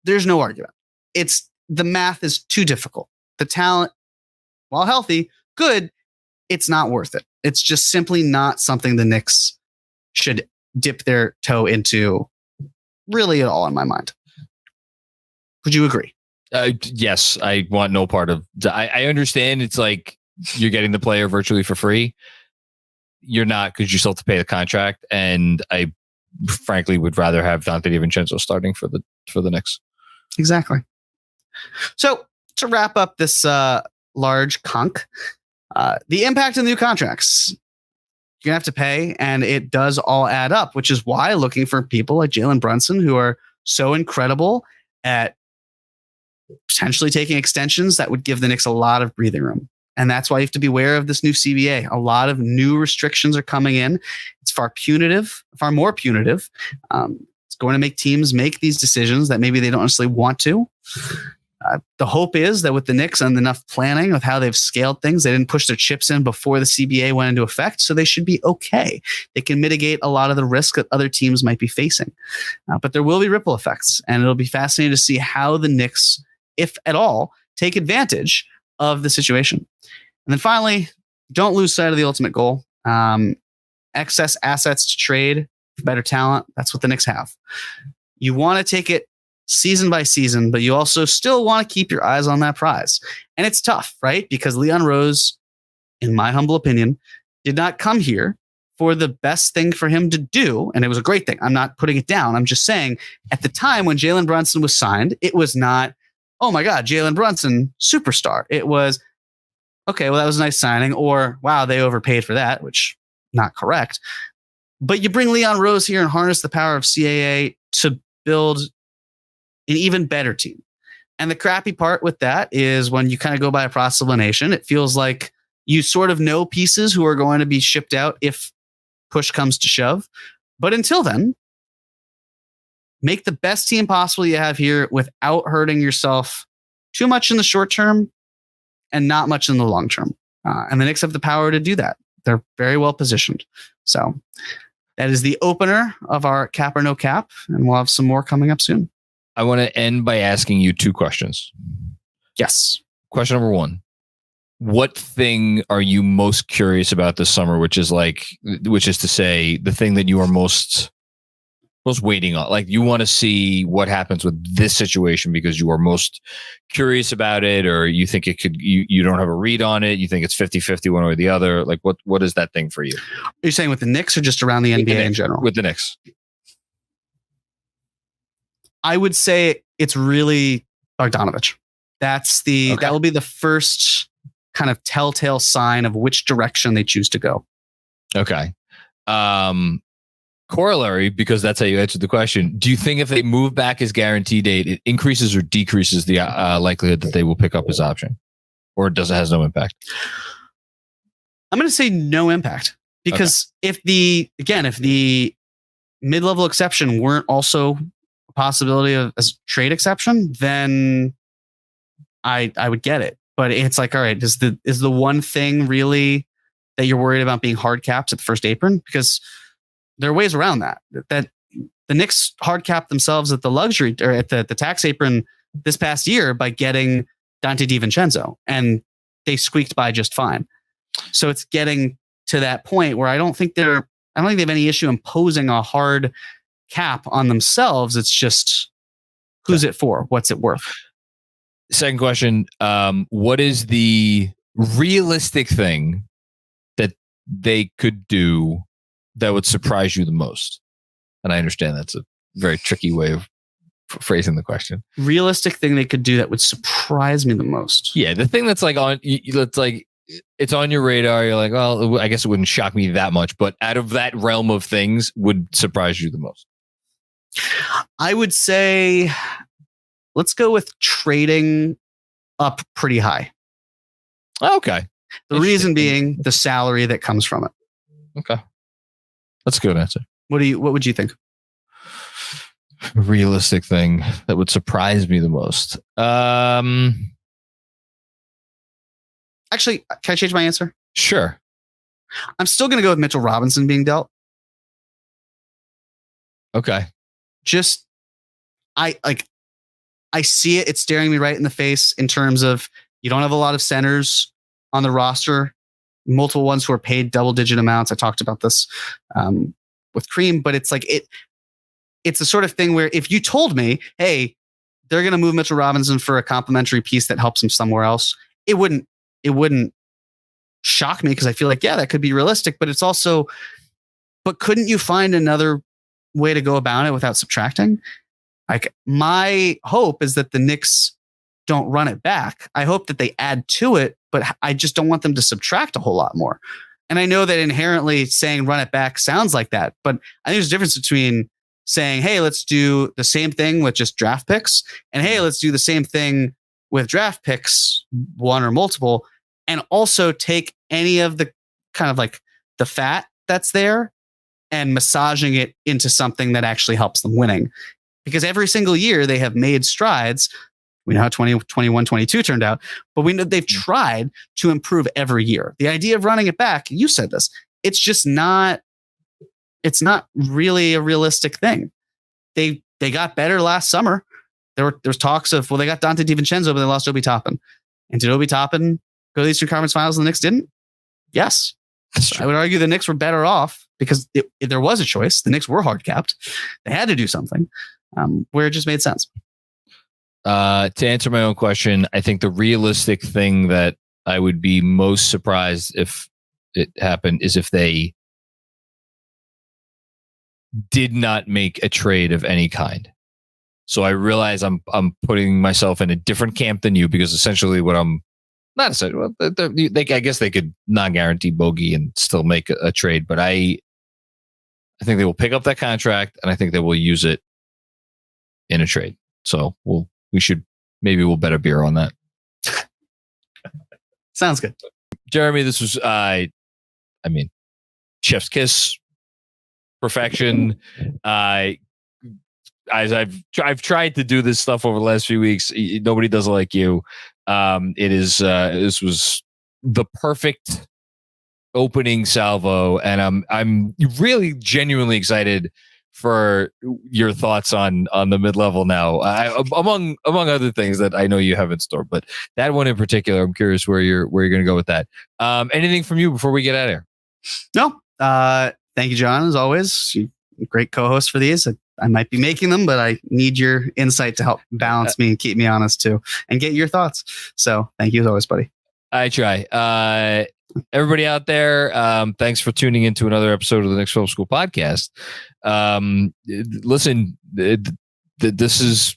There's no argument. The math is too difficult. The talent, while healthy, good, it's not worth it. It's just simply not something the Knicks should dip their toe into really at all in my mind. Would you agree? Yes, I want no part of. I understand it's like you're getting the player virtually for free. You're not, because you still have to pay the contract. And I frankly would rather have Dante DiVincenzo starting for the Knicks. Exactly. So to wrap up this large conch, the impact of the new contracts, you're going to have to pay, and it does all add up, which is why looking for people like Jalen Brunson, who are so incredible at potentially taking extensions, that would give the Knicks a lot of breathing room. And that's why you have to be aware of this new CBA. A lot of new restrictions are coming in. It's far more punitive. It's going to make teams make these decisions that maybe they don't necessarily want to. The hope is that with the Knicks and enough planning with how they've scaled things, they didn't push their chips in before the CBA went into effect. So they should be okay. They can mitigate a lot of the risk that other teams might be facing. But there will be ripple effects, and it'll be fascinating to see how the Knicks, if at all, take advantage of the situation. And then finally, don't lose sight of the ultimate goal. Excess assets to trade for better talent. That's what the Knicks have. You want to take it season by season, but you also still want to keep your eyes on that prize. And it's tough, right? Because Leon Rose, in my humble opinion, did not come here for the best thing for him to do. And it was a great thing. I'm not putting it down. I'm just saying at the time when Jalen Brunson was signed, it was not, oh my God, Jalen Brunson, superstar. It was, okay, well, that was a nice signing, or wow, they overpaid for that, which not correct. But you bring Leon Rose here and harness the power of CAA to build an even better team. And the crappy part with that is when you kind of go by a process of elimination, it feels like you sort of know pieces who are going to be shipped out if push comes to shove. But until then, make the best team possible you have here without hurting yourself too much in the short term and not much in the long term. And the Knicks have the power to do that. They're very well positioned. So that is the opener of our cap or no cap, and we'll have some more coming up soon. I want to end by asking you 2 questions. Yes. Question number 1. What thing are you most curious about this summer, which is to say the thing that you are most waiting on? Like, you want to see what happens with this situation because you are most curious about it, or you think it could, you don't have a read on it. You think it's 50-50 one way or the other. Like, what is that thing for you? Are you saying with the Knicks or just around the NBA in general? With the Knicks. I would say it's really Bogdanovich. That will be the first kind of telltale sign of which direction they choose to go. Okay. Corollary, because that's how you answered the question. Do you think if they move back his guarantee date, it increases or decreases the likelihood that they will pick up his option, or has no impact? I'm going to say no impact. Because if the mid-level exception weren't also a possibility of as trade exception, then I would get it. But it's like, all right, is the one thing really that you're worried about being hard capped at the first apron? Because there are ways around that. That the Knicks hard capped themselves at the luxury or at the tax apron this past year by getting Dante DiVincenzo, and they squeaked by just fine. So it's getting to that point where I don't think they have any issue imposing a hard cap on themselves. It's just, who's it for? What's it worth? Second question. What is the realistic thing that they could do that would surprise you the most? And I understand that's a very tricky way of phrasing the question. Realistic thing they could do that would surprise me the most. Yeah, the thing that's like it's on your radar. You're like, well, I guess it wouldn't shock me that much, but out of that realm of things, would surprise you the most? I would say, let's go with trading up pretty high. Okay. The reason being the salary that comes from it. Okay. That's a good answer. What would you think? Realistic thing that would surprise me the most. Actually, can I change my answer? Sure. I'm still going to go with Mitchell Robinson being dealt. Okay. Just, I see it. It's staring me right in the face in terms of you don't have a lot of centers on the roster, multiple ones who are paid double-digit amounts. I talked about this with Cream, but it's like it's the sort of thing where if you told me, hey, they're going to move Mitchell Robinson for a complimentary piece that helps him somewhere else, it wouldn't shock me because I feel like, yeah, that could be realistic, but it's also, but couldn't you find another way to go about it without subtracting? Like, my hope is that the Knicks don't run it back. I hope that they add to it, but I just don't want them to subtract a whole lot more. And I know that inherently saying run it back sounds like that, but I think there's a difference between saying, hey, let's do the same thing with just draft picks, and hey, let's do the same thing with draft picks, one or multiple, and also take any of the kind of like the fat that's there and massaging it into something that actually helps them winning. Because every single year they have made strides. We know how 2021, 22 turned out, but we know they've tried to improve every year. The idea of running it back, you said this, it's just not, it's not really a realistic thing. They got better last summer. There was talks of, well, they got Dante DiVincenzo, but they lost Obi Toppin. And did Obi Toppin go to the Eastern Conference Finals and the Knicks didn't? Yes. I would argue the Knicks were better off because if there was a choice, the Knicks were hard capped. They had to do something where it just made sense. To answer my own question, I think the realistic thing that I would be most surprised if it happened is if they did not make a trade of any kind. So I realize I'm putting myself in a different camp than you, because essentially what I'm not essentially, well, I guess they could non-guarantee bogey and still make a trade, but I think they will pick up that contract and I think they will use it in a trade. So we'll bet a beer on that. Sounds good. Jeremy, this was, chef's kiss, perfection. As I've tried to do this stuff over the last few weeks. Nobody does it like you. This was the perfect opening salvo, and I'm really genuinely excited for your thoughts on the mid-level now, among other things that I know you have in store, but that one in particular, I'm curious where you're going to go with that. Anything from you before we get out of here? No. Thank you, John, as always. Great co-host for these. I might be making them, but I need your insight to help balance me and keep me honest too, and get your thoughts. So thank you as always, buddy. I try. Everybody out there, thanks for tuning into another episode of the Knicks Film School Podcast. Listen,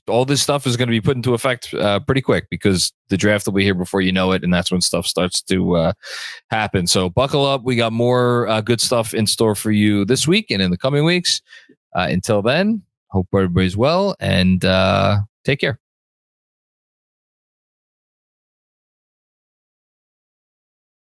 all this stuff is going to be put into effect pretty quick, because the draft will be here before you know it, and that's when stuff starts to happen. So buckle up. We got more good stuff in store for you this week and in the coming weeks. Until then, hope everybody's well, and take care.